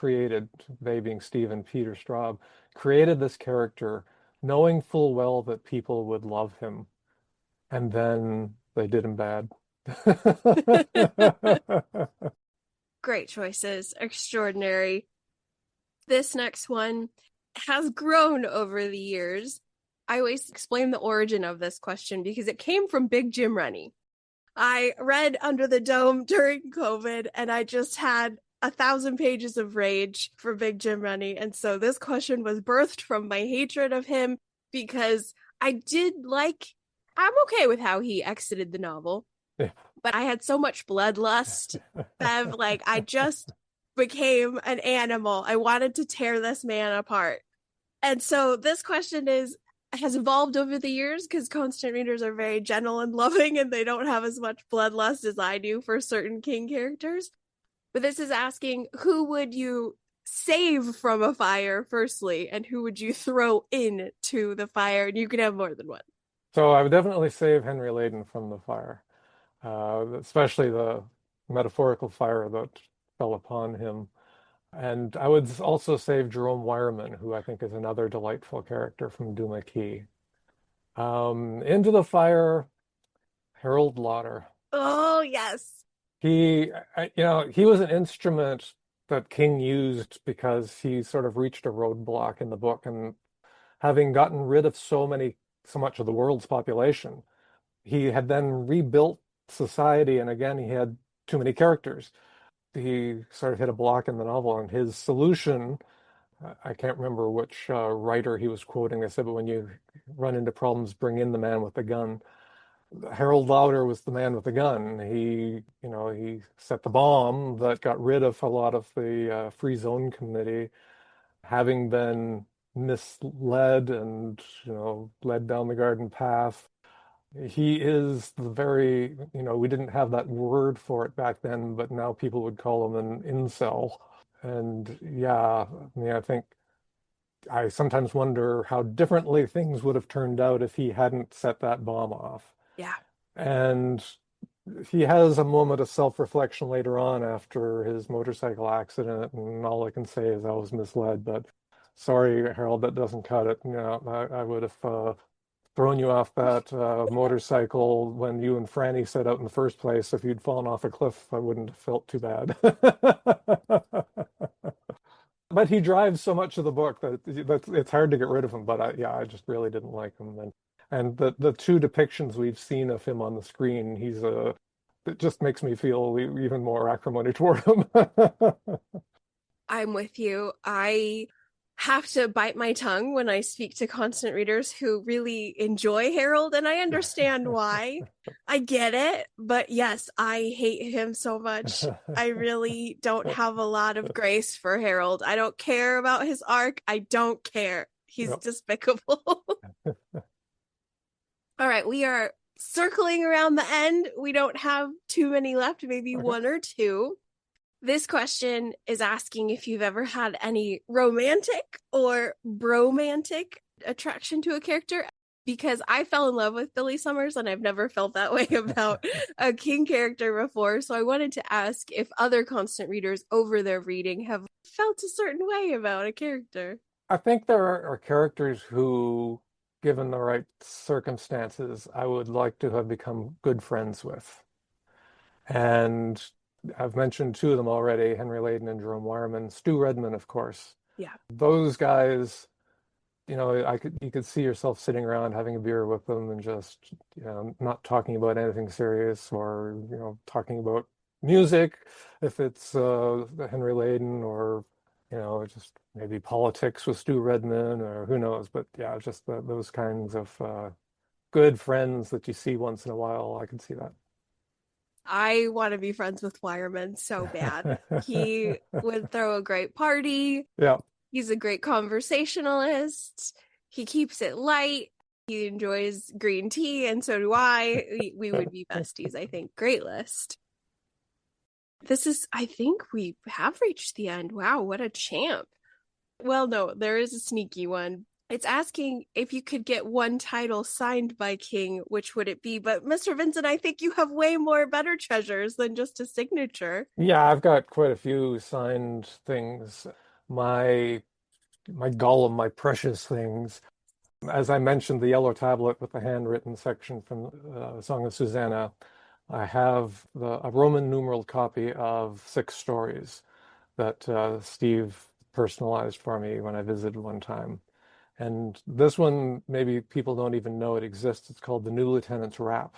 Speaker 2: being Steve and Peter Straub, created this character knowing full well that people would love him. And then they did him bad.
Speaker 1: Great choices. Extraordinary. This next one has grown over the years. I always explain the origin of this question because it came from Big Jim Rennie. I read Under the Dome during COVID and I just had 1,000 pages of rage for Big Jim Rennie. And so this question was birthed from my hatred of him because I'm okay with how he exited the novel,
Speaker 2: Yeah.
Speaker 1: but I had so much bloodlust, Bev, like I just became an animal. I wanted to tear this man apart. And so this question has evolved over the years because constant readers are very gentle and loving and they don't have as much bloodlust as I do for certain King characters. But this is asking, who would you save from a fire firstly, and who would you throw into the fire? And you can have more than one.
Speaker 2: So I would definitely save Henry Layden from the fire, especially the metaphorical fire that fell upon him. And I would also save Jerome Wireman, who I think is another delightful character from Duma Key. Into the fire, Harold Lauder.
Speaker 1: Oh, yes.
Speaker 2: He was an instrument that King used because he sort of reached a roadblock in the book, and having gotten rid of so much of the world's population, he had then rebuilt society, and again, he had too many characters. He sort of hit a block in the novel, and his solution, I can't remember which writer he was quoting. They said, but when you run into problems, bring in the man with the gun. Harold Lauder was the man with the gun. He set the bomb that got rid of a lot of the Free Zone Committee, having been misled and, led down the garden path. He is we didn't have that word for it back then, but now people would call him an incel. And yeah, I mean, I think I sometimes wonder how differently things would have turned out if he hadn't set that bomb off.
Speaker 1: Yeah.
Speaker 2: And he has a moment of self-reflection later on after his motorcycle accident, and all I can say is I was misled. But sorry, Harold, that doesn't cut it. I would have thrown you off that motorcycle when you and Franny set out in the first place. If you'd fallen off a cliff, I wouldn't have felt too bad. But he drives so much of the book that it's hard to get rid of him. But I just really didn't like him. And the two depictions we've seen of him on the screen, it just makes me feel even more acrimony toward him.
Speaker 1: I'm with you. I have to bite my tongue when I speak to constant readers who really enjoy Harold, and I understand why. I get it, but yes, I hate him so much. I really don't have a lot of grace for Harold. I don't care about his arc. I don't care. He's
Speaker 2: Yep.
Speaker 1: despicable. All right, we are circling around the end. We don't have too many left, maybe
Speaker 2: Okay.
Speaker 1: one or two. This question is asking if you've ever had any romantic or bromantic attraction to a character, because I fell in love with Billy Summers and I've never felt that way about a King character before. So I wanted to ask if other constant readers over their reading have felt a certain way about a character.
Speaker 2: I think there are characters who, given the right circumstances, I would like to have become good friends with. And I've mentioned two of them already, Henry Layden and Jerome Wireman. Stu Redman, of course.
Speaker 1: Yeah.
Speaker 2: Those guys, you could see yourself sitting around having a beer with them and just, not talking about anything serious, or, talking about music, if it's Henry Layden, or, just maybe politics with Stu Redman, or who knows. But yeah, just those kinds of good friends that you see once in a while. I can see that.
Speaker 1: I want to be friends with Wireman so bad. He would throw a great party.
Speaker 2: Yeah.
Speaker 1: He's a great conversationalist. He keeps it light. He enjoys green tea, and so do I. We would be besties, I think. Great list. I think we have reached the end. Wow, what a champ. Well, no, there is a sneaky one. It's asking if you could get one title signed by King, which would it be? But Mr. Vincent, I think you have way more better treasures than just a signature.
Speaker 2: Yeah, I've got quite a few signed things. My Gollum, my precious things. As I mentioned, the yellow tablet with the handwritten section from Song of Susanna. I have a Roman numeral copy of 6 stories that Steve personalized for me when I visited one time. And this one, maybe people don't even know it exists. It's called The New Lieutenant's Rap.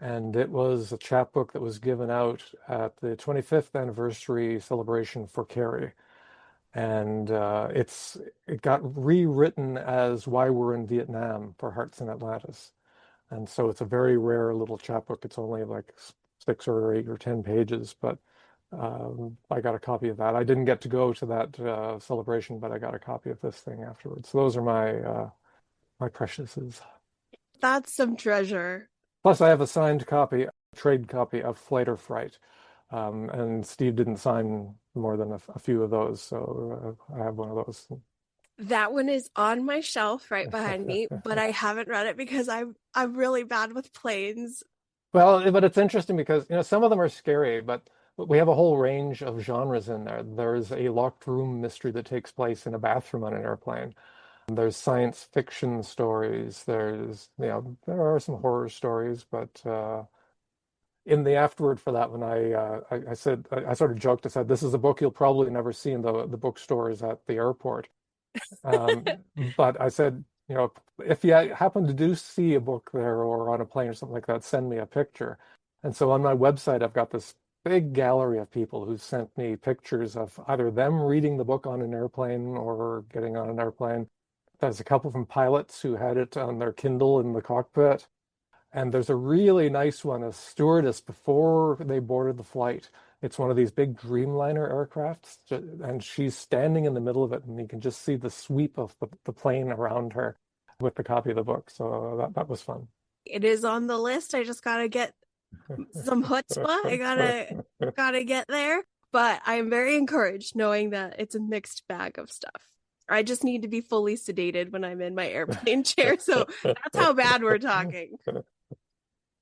Speaker 2: And it was a chapbook that was given out at the 25th anniversary celebration for Carrie. And it got rewritten as Why We're in Vietnam for Hearts in Atlantis. And so it's a very rare little chapbook. It's only like 6 or 8 or 10 pages, but I got a copy of that. I didn't get to go to that celebration, but I got a copy of this thing afterwards. So those are my preciouses.
Speaker 1: That's some treasure.
Speaker 2: Plus, I have a signed copy, a trade copy of Flight or Fright. And Steve didn't sign more than a few of those, so I have one of those.
Speaker 1: That one is on my shelf right behind me, but I haven't read it because I'm really bad with planes.
Speaker 2: Well, but it's interesting because some of them are scary, but we have a whole range of genres in there. There's a locked room mystery that takes place in a bathroom on an airplane. There's science fiction stories. There are some horror stories, but in the afterword for that one, I said, I sort of joked. I said, "This is a book you'll probably never see in the bookstores at the airport." But I said, if you happen to do see a book there or on a plane or something like that, send me a picture. And so on my website, I've got this big gallery of people who sent me pictures of either them reading the book on an airplane or getting on an airplane. There's a couple from pilots who had it on their Kindle in the cockpit. And there's a really nice one, a stewardess before they boarded the flight. It's one of these big Dreamliner aircrafts, and she's standing in the middle of it, and you can just see the sweep of the plane around her with the copy of the book. So that was fun.
Speaker 1: It is on the list. I just gotta get some chutzpah. I gotta get there. But I'm very encouraged knowing that it's a mixed bag of stuff. I just need to be fully sedated when I'm in my airplane chair. So that's how bad we're talking.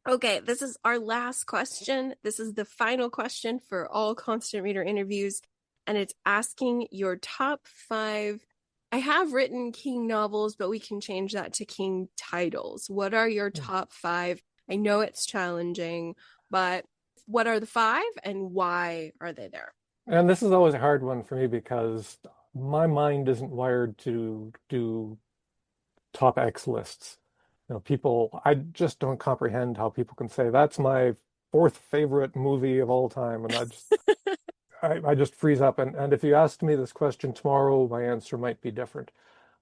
Speaker 1: Okay, this is our last question. This is the final question for all constant reader interviews, and it's asking your top 5. I have written King novels, but we can change that to King titles. What are your top 5? I know it's challenging, but what are the 5 and why are they there?
Speaker 2: And this is always a hard one for me because my mind isn't wired to do top X lists. People, I just don't comprehend how people can say that's my fourth favorite movie of all time, and I just freeze up. And if you asked me this question tomorrow, my answer might be different.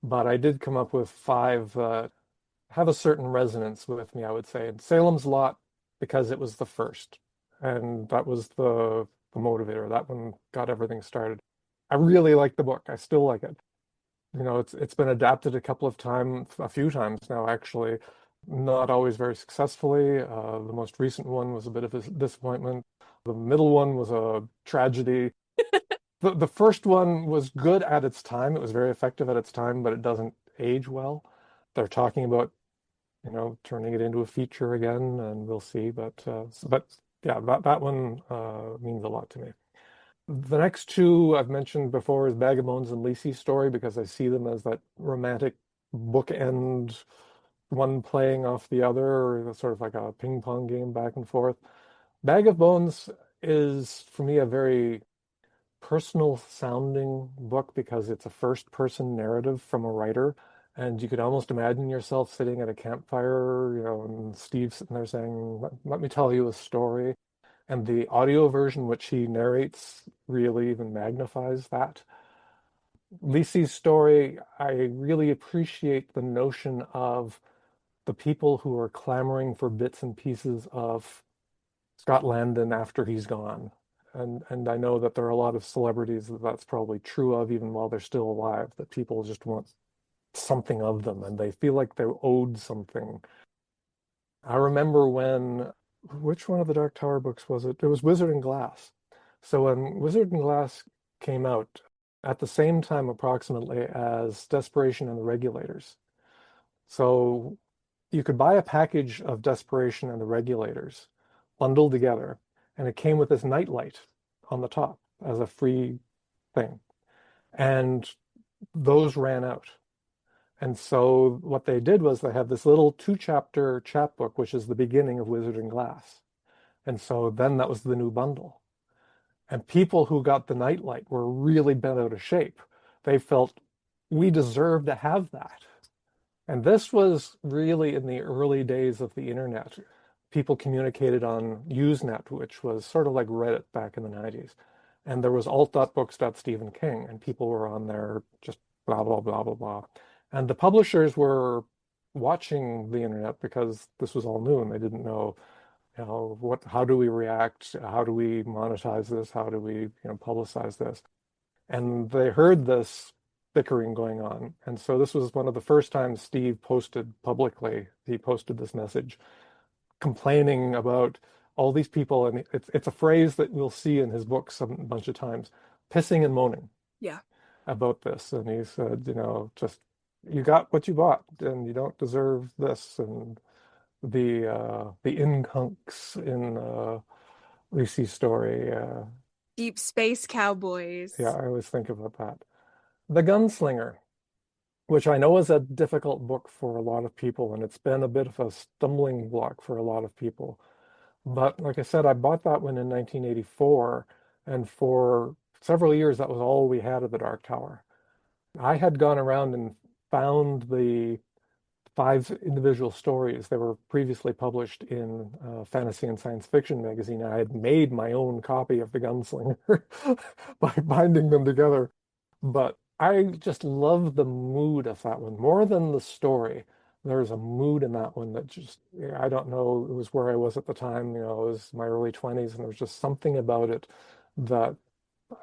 Speaker 2: But I did come up with 5 have a certain resonance with me, I would say. And Salem's Lot, because it was the first, and that was the motivator. That one got everything started. I really like the book. I still like it. It's been adapted a few times now, actually, not always very successfully. The most recent one was a bit of a disappointment. The middle one was a tragedy. The first one was good at its time. It was very effective at its time, but it doesn't age well. They're talking about, turning it into a feature again, and we'll see. But yeah, that one means a lot to me. The next 2 I've mentioned before is Bag of Bones and Lisey's story because I see them as that romantic bookend, one playing off the other, or sort of like a ping pong game back and forth. Bag of Bones is, for me, a very personal sounding book because it's a first person narrative from a writer. And you could almost imagine yourself sitting at a campfire, and Steve sitting there saying, let me tell you a story. And the audio version, which he narrates, really even magnifies that. Lisey's story, I really appreciate the notion of the people who are clamoring for bits and pieces of Scott Landon after he's gone. And I know that there are a lot of celebrities that that's probably true of, even while they're still alive, that people just want something of them and they feel like they're owed something. I remember which one of the Dark Tower books was it? It was Wizard and Glass. So when Wizard and Glass came out at the same time approximately as Desperation and the Regulators. So you could buy a package of Desperation and the Regulators bundled together, and it came with this nightlight on the top as a free thing. And those ran out. And so what they did was they had this little 2-chapter chapbook, which is the beginning of Wizard and Glass. And so then that was the new bundle. And people who got the nightlight were really bent out of shape. They felt we deserve to have that. And this was really in the early days of the internet. People communicated on Usenet, which was sort of like Reddit back in the 90s. And there was alt.books.Stephen King, and people were on there just blah, blah, blah, blah, blah. And the publishers were watching the internet because this was all new and they didn't know, how do we react? How do we monetize this? How do we, publicize this? And they heard this bickering going on. And so this was one of the first times Steve posted publicly. He posted this message complaining about all these people. And it's a phrase that we'll see in his books a bunch of times, pissing and moaning.
Speaker 1: Yeah.
Speaker 2: About this. And he said, just you got what you bought and you don't deserve this. And the inkunks in Lisey's story.
Speaker 1: Deep Space Cowboys.
Speaker 2: Yeah, I always think about that. The Gunslinger, which I know is a difficult book for a lot of people, and it's been a bit of a stumbling block for a lot of people. But like I said, I bought that one in 1984, and for several years, that was all we had of the Dark Tower. I had gone around and found the 5 individual stories that were previously published in Fantasy and Science Fiction magazine. I had made my own copy of The Gunslinger by binding them together. But I just love the mood of that one more than the story. There's a mood in that one that just, I don't know, it was where I was at the time, it was my early 20s, and there was just something about it that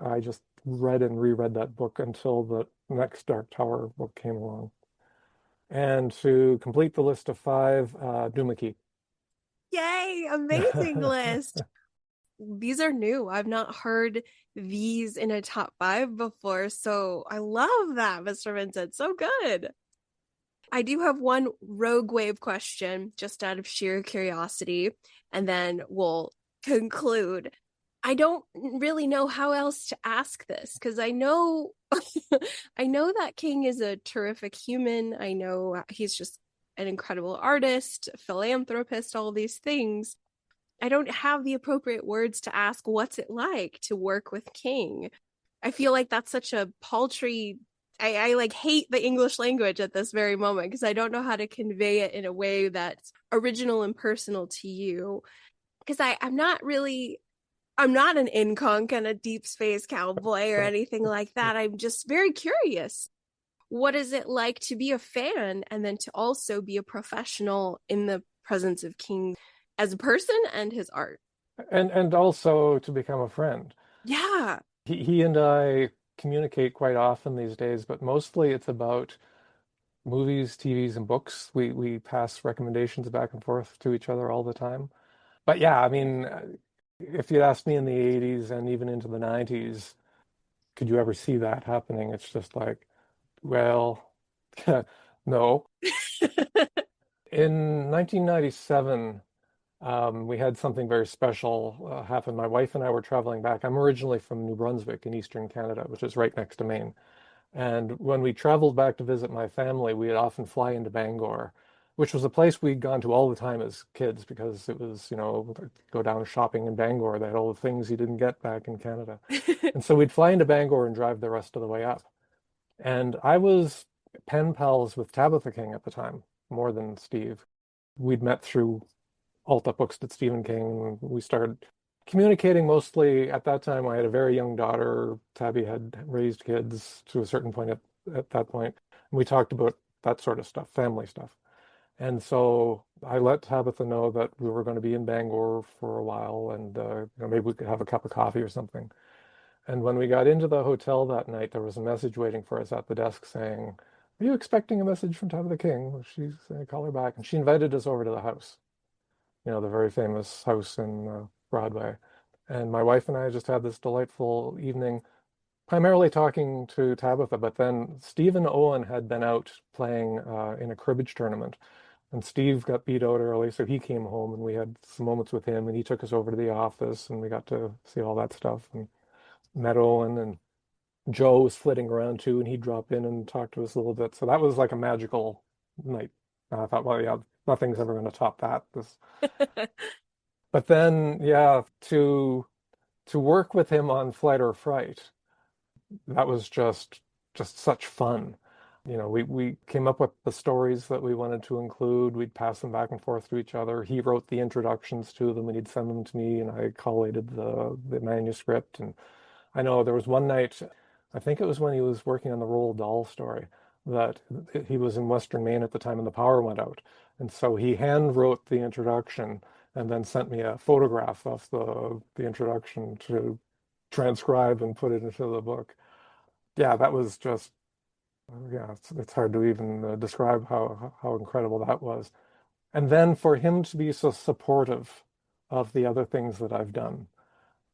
Speaker 2: I just read and reread that book until the next Dark Tower book came along. And to complete the list of 5, Duma Key.
Speaker 1: Yay, amazing list. these are new. I've not heard these in a top five before. So I love that, Mr. Vincent. So good. I do have one rogue wave question just out of sheer curiosity, and then we'll conclude. I don't really know how else to ask this because I know I know that King is a terrific human. I know he's just an incredible artist, philanthropist, all these things. I don't have the appropriate words to ask what's it like to work with King. I feel like that's such a paltry. I like hate the English language at this very moment because I don't know how to convey it in a way that's original and personal to you. Because I'm not an incon kind of deep space cowboy or anything like that. I'm just very curious. What is it like to be a fan and then to also be a professional in the presence of King as a person and his art?
Speaker 2: And also to become a friend.
Speaker 1: Yeah.
Speaker 2: He and I communicate quite often these days, but mostly it's about movies, TVs, and books. We pass recommendations back and forth to each other all the time. But yeah, I mean, if you'd asked me in the 80s and even into the 90s, could you ever see that happening? It's just like, well, no. In 1997, we had something very special happen. My wife and I were traveling back. I'm originally from New Brunswick in eastern Canada, which is right next to Maine. And when we traveled back to visit my family, we'd often fly into Bangor, which was a place we'd gone to all the time as kids because it was, go down shopping in Bangor. They had all the things you didn't get back in Canada. And so we'd fly into Bangor and drive the rest of the way up. And I was pen pals with Tabitha King at the time, more than Steve. We'd met through alt up books that Stephen King. We started communicating mostly at that time. I had a very young daughter. Tabby had raised kids to a certain point at that point. And we talked about that sort of stuff, family stuff. And so I let Tabitha know that we were going to be in Bangor for a while and maybe we could have a cup of coffee or something. And when we got into the hotel that night, there was a message waiting for us at the desk saying, "Are you expecting a message from Tabitha King?" Well, she's call her back. And she invited us over to the house, the very famous house in Broadway. And my wife and I just had this delightful evening, primarily talking to Tabitha, but then Stephen Owen had been out playing in a cribbage tournament. And Steve got beat out early, so he came home and we had some moments with him and he took us over to the office and we got to see all that stuff and met Owen and Joe was flitting around too and he'd drop in and talk to us a little bit. So that was like a magical night. And I thought, well, yeah, nothing's ever going to top that. But then, yeah, to work with him on Flight or Fright, that was just such fun. We came up with the stories that we wanted to include. We'd pass them back and forth to each other. He wrote the introductions to them and he'd send them to me and I collated the manuscript. And I know there was one night, I think it was when he was working on the Roald Dahl story, that he was in Western Maine at the time and the power went out. And so he hand wrote the introduction and then sent me a photograph of the introduction to transcribe and put it into the book. Yeah, that was just, yeah, it's hard to even describe how incredible that was. And then for him to be so supportive of the other things that I've done,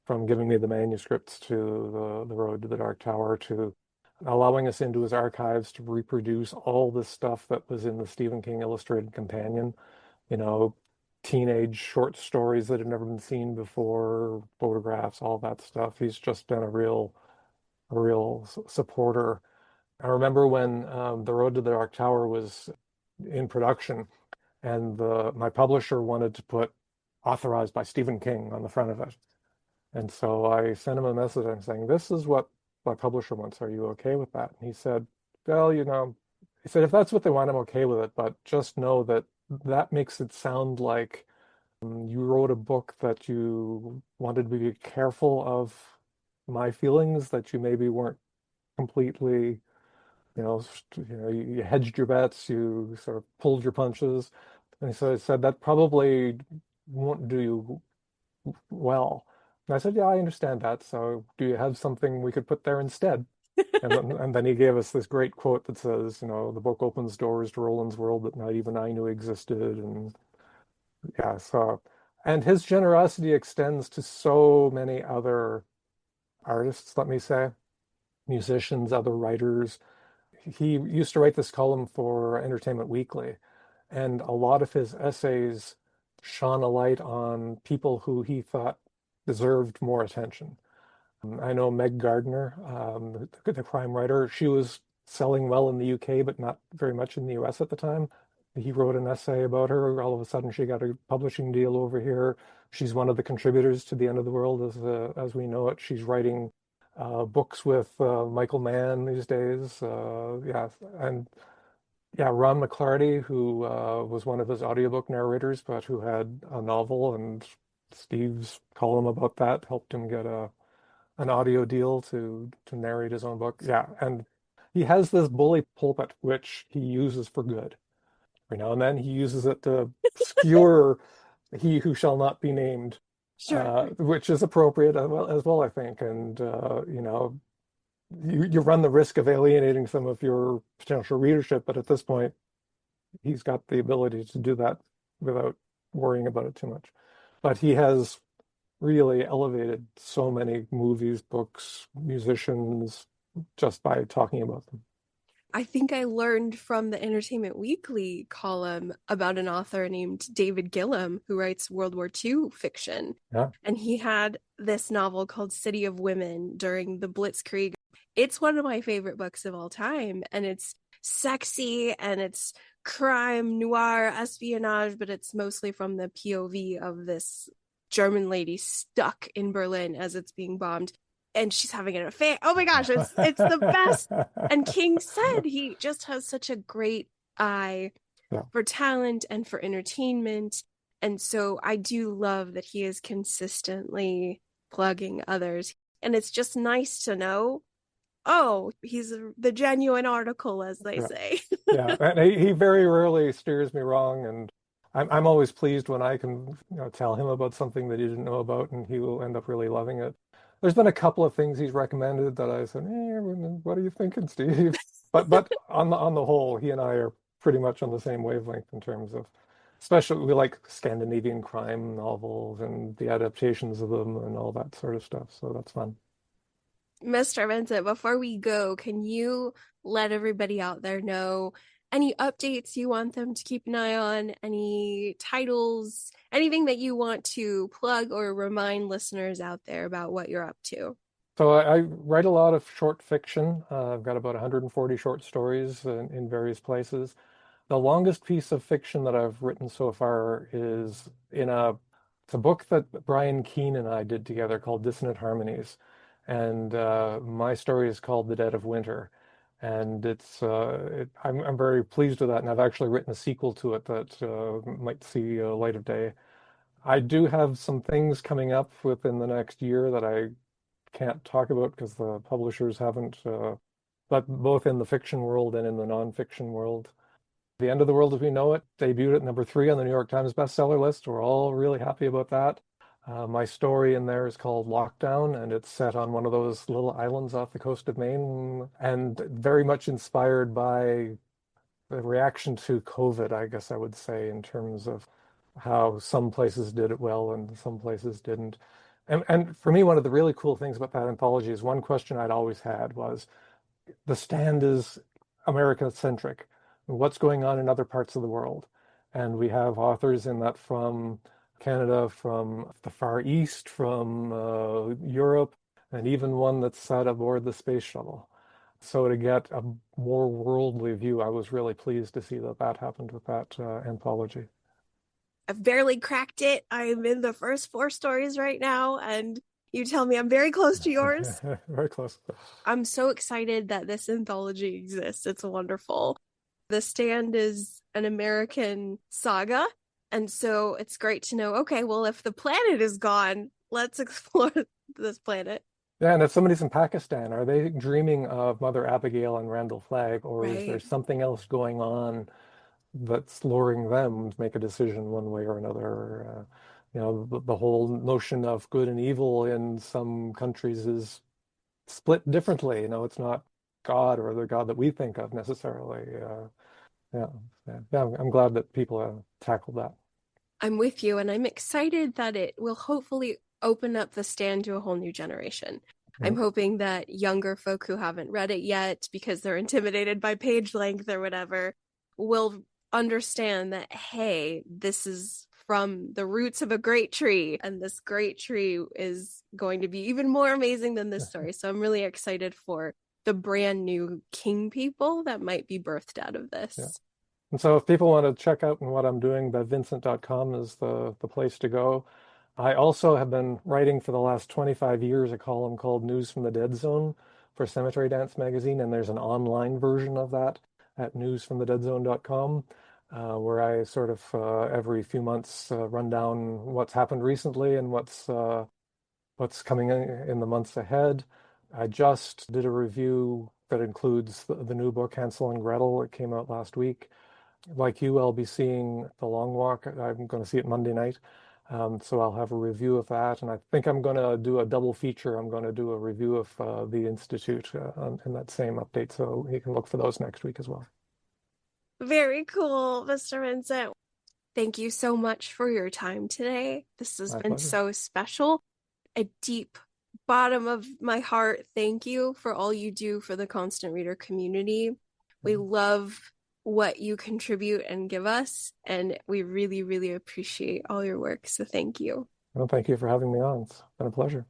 Speaker 2: from giving me the manuscripts to the Road to the Dark Tower to allowing us into his archives to reproduce all the stuff that was in the Stephen King Illustrated Companion, you know, teenage short stories that had never been seen before, photographs, all that stuff. He's just been a real supporter. I remember when The Road to the Dark Tower was in production, and my publisher wanted to put authorized by Stephen King on the front of it. And so I sent him a message. I'm saying, this is what my publisher wants. Are you okay with that? And he said, well, he said, if that's what they want, I'm okay with it. But just know that that makes it sound like you wrote a book that you wanted to be careful of my feelings, that you maybe weren't completely, you hedged your bets, you sort of pulled your punches. And so I said, that probably won't do you well. And I said, yeah, I understand that. So do you have something we could put there instead? And then he gave us this great quote that says, the book opens doors to Roland's world that not even I knew existed. And yeah, so And his generosity extends to so many other artists, let me say, musicians, other writers. He used to write this column for Entertainment Weekly, and a lot of his essays shone a light on people who he thought deserved more attention. I know Meg Gardner, the crime writer. She was selling well in the UK, but not very much in the US at the time. He wrote an essay about her. All of a sudden, she got a publishing deal over here. She's one of the contributors to The End of the World as we know it. She's writing books with Michael Mann these days. Yeah, and yeah, Ron McClarty, who was one of his audiobook narrators, but who had a novel, and Steve's column about that helped him get an audio deal to narrate his own book. Yeah, and he has this bully pulpit which he uses for good. Every now and then he uses it to skewer he who shall not be named,
Speaker 1: Sure.
Speaker 2: which is appropriate as well, I think. And you run the risk of alienating some of your potential readership, but at this point, he's got the ability to do that without worrying about it too much. But he has really elevated so many movies, books, musicians just by talking about them.
Speaker 1: I think I learned from the Entertainment Weekly column about an author named David Gillam who writes World War II fiction.
Speaker 2: Yeah.
Speaker 1: And he had this novel called City of Women during the Blitzkrieg. It's one of my favorite books of all time. And it's sexy and it's crime, noir, espionage, but it's mostly from the POV of this German lady stuck in Berlin as it's being bombed. And she's having an affair. Oh my gosh, it's the best. And King said he just has such a great eye
Speaker 2: Yeah.
Speaker 1: for talent and for entertainment. And so I do love that he is consistently plugging others. And it's just nice to know, oh, he's the genuine article, as they
Speaker 2: Yeah.
Speaker 1: say.
Speaker 2: Yeah, and he very rarely steers me wrong, and I'm always pleased when I can tell him about something that he didn't know about, and he will end up really loving it. There's been a couple of things he's recommended that I said, what are you thinking, Steve? But on the whole, he and I are pretty much on the same wavelength in terms of, especially we like Scandinavian crime novels and the adaptations of them and all that sort of stuff. So that's fun.
Speaker 1: Mr. Vincent, before we go, can you let everybody out there know any updates you want them to keep an eye on, any titles, anything that you want to plug or remind listeners out there about what you're up to?
Speaker 2: So I write a lot of short fiction. I've got about 140 short stories in various places. The longest piece of fiction that I've written so far is it's a book that Brian Keene and I did together called Dissonant Harmonies. And my story is called The Dead of Winter. And I'm very pleased with that. And I've actually written a sequel to it that might see light of day. I do have some things coming up within the next year that I can't talk about because the publishers haven't, but both in the fiction world and in the nonfiction world. The End of the World as We Know It debuted at number 3 on the New York Times bestseller list. We're all really happy about that. My story in there is called Lockdown, and it's set on one of those little islands off the coast of Maine, and very much inspired by the reaction to COVID, I guess I would say, in terms of how some places did it well and some places didn't. And for me, one of the really cool things about that anthology is one question I'd always had was, the stand is America-centric. What's going on in other parts of the world? And we have authors in that from Canada, from the Far East, from Europe, and even one that's sat aboard the space shuttle. So to get a more worldly view, I was really pleased to see that that happened with that anthology.
Speaker 1: I've barely cracked it. I'm in the first 4 stories right now, and you tell me I'm very close to yours.
Speaker 2: Very close.
Speaker 1: I'm so excited that this anthology exists. It's wonderful. The Stand is an American saga, and so it's great to know, okay, well, if the planet is gone, let's explore this planet.
Speaker 2: Yeah, and if somebody's in Pakistan, are they dreaming of Mother Abigail and Randall Flagg, or is there
Speaker 1: Right.
Speaker 2: something else going on that's luring them to make a decision one way or another? The whole notion of good and evil in some countries is split differently. It's not God or the God that we think of necessarily. Yeah, yeah, I'm glad that people have tackled that.
Speaker 1: I'm with you, and I'm excited that it will hopefully open up the stand to a whole new generation. I'm hoping that younger folk who haven't read it yet because they're intimidated by page length or whatever will understand that, hey, this is from the roots of a great tree, and this great tree is going to be even more amazing than this story. So I'm really excited for the brand new king people that might be birthed out of this.
Speaker 2: Yeah. And so if people want to check out what I'm doing, BevVincent.com is the place to go. I also have been writing for the last 25 years a column called News from the Dead Zone for Cemetery Dance Magazine, and there's an online version of that at newsfromthedeadzone.com, where I sort of every few months run down what's happened recently and what's coming in the months ahead. I just did a review that includes the new book, Hansel and Gretel. It came out last week. Like you, I'll be seeing The Long Walk. I'm going to see it Monday night. So I'll have a review of that. And I think I'm going to do a double feature. I'm going to do a review of The Institute in that same update. So you can look for those next week as well.
Speaker 1: Very cool, Mr. Vincent. Thank you so much for your time today. This has been so special. A deep bottom of my heart, thank you for all you do for the Constant Reader community. We love what you contribute and give us, and we really, really appreciate all your work. So thank you.
Speaker 2: Well, thank you for having me on. It's been a pleasure.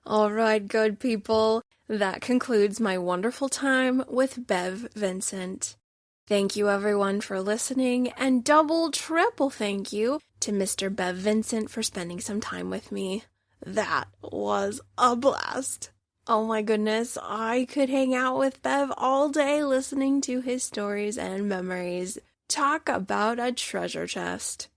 Speaker 1: All right, good people. That concludes my wonderful time with Bev Vincent. Thank you everyone for listening, and double, triple thank you to Mr. Bev Vincent for spending some time with me. That was a blast. Oh my goodness, I could hang out with Bev all day listening to his stories and memories. Talk about a treasure chest.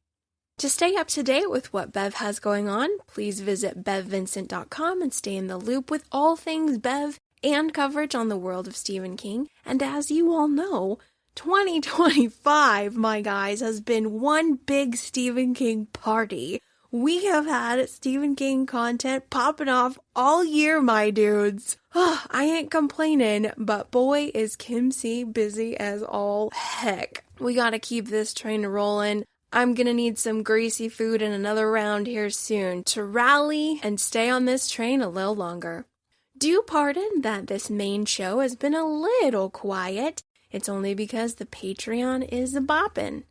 Speaker 1: To stay up to date with what Bev has going on, please visit BevVincent.com and stay in the loop with all things Bev and coverage on the world of Stephen King. And as you all know, 2025, my guys, has been one big Stephen King party. We have had Stephen King content popping off all year, my dudes. I ain't complaining, but boy is Kim C busy as all heck. We gotta keep this train rolling. I'm gonna need some greasy food and another round here soon to rally and stay on this train a little longer. Do pardon that this main show has been a little quiet. It's only because the Patreon is a-boppin'.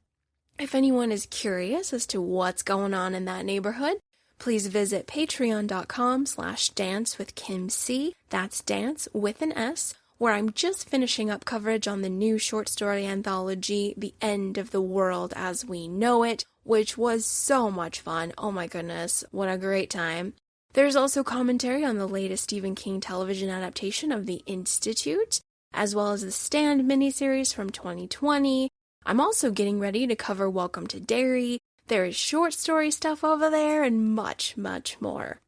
Speaker 1: If anyone is curious as to what's going on in that neighborhood, please visit patreon.com/dancewithkimc. That's dance with an S, where I'm just finishing up coverage on the new short story anthology, The End of the World as We Know It, which was so much fun. Oh my goodness, what a great time. There's also commentary on the latest Stephen King television adaptation of The Institute, as well as the Stand miniseries from 2020. I'm also getting ready to cover Welcome to Derry. There is short story stuff over there and much, much more.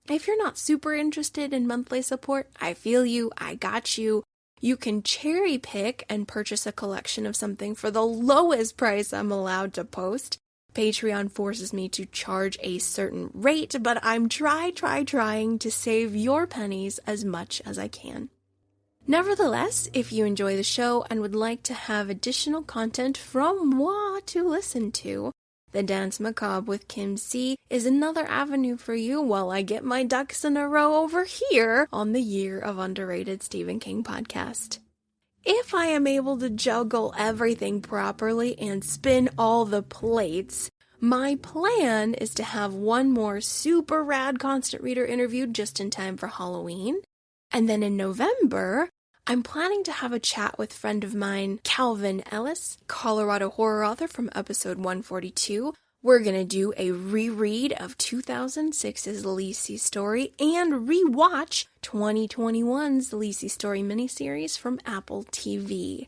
Speaker 1: If you're not super interested in monthly support, I feel you, I got you. You can cherry pick and purchase a collection of something for the lowest price I'm allowed to post. Patreon forces me to charge a certain rate, but I'm trying to save your pennies as much as I can. Nevertheless, if you enjoy the show and would like to have additional content from moi to listen to, The Dance Macabre with Kim C is another avenue for you while I get my ducks in a row over here on the Year of Underrated Stephen King podcast. If I am able to juggle everything properly and spin all the plates, my plan is to have one more super rad Constant Reader interview just in time for Halloween. And then in November, I'm planning to have a chat with friend of mine, Calvin Ellis, Colorado horror author from episode 142. We're going to do a reread of 2006's Lisey story and rewatch 2021's Lisey story miniseries from Apple TV.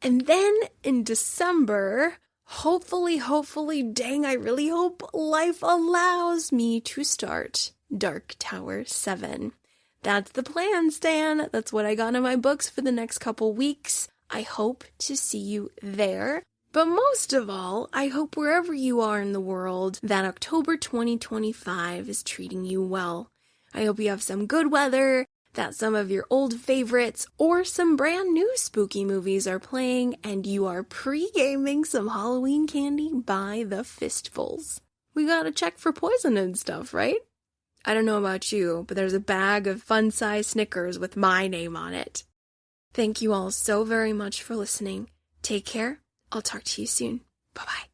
Speaker 1: And then in December, hopefully, dang, I really hope life allows me to start Dark Tower 7. That's the plan, Stan. That's what I got in my books for the next couple weeks. I hope to see you there. But most of all, I hope wherever you are in the world that October 2025 is treating you well. I hope you have some good weather, that some of your old favorites or some brand new spooky movies are playing, and you are pre-gaming some Halloween candy by the fistfuls. We gotta check for poison and stuff, right? I don't know about you, but there's a bag of fun-size Snickers with my name on it. Thank you all so very much for listening. Take care. I'll talk to you soon. Bye-bye.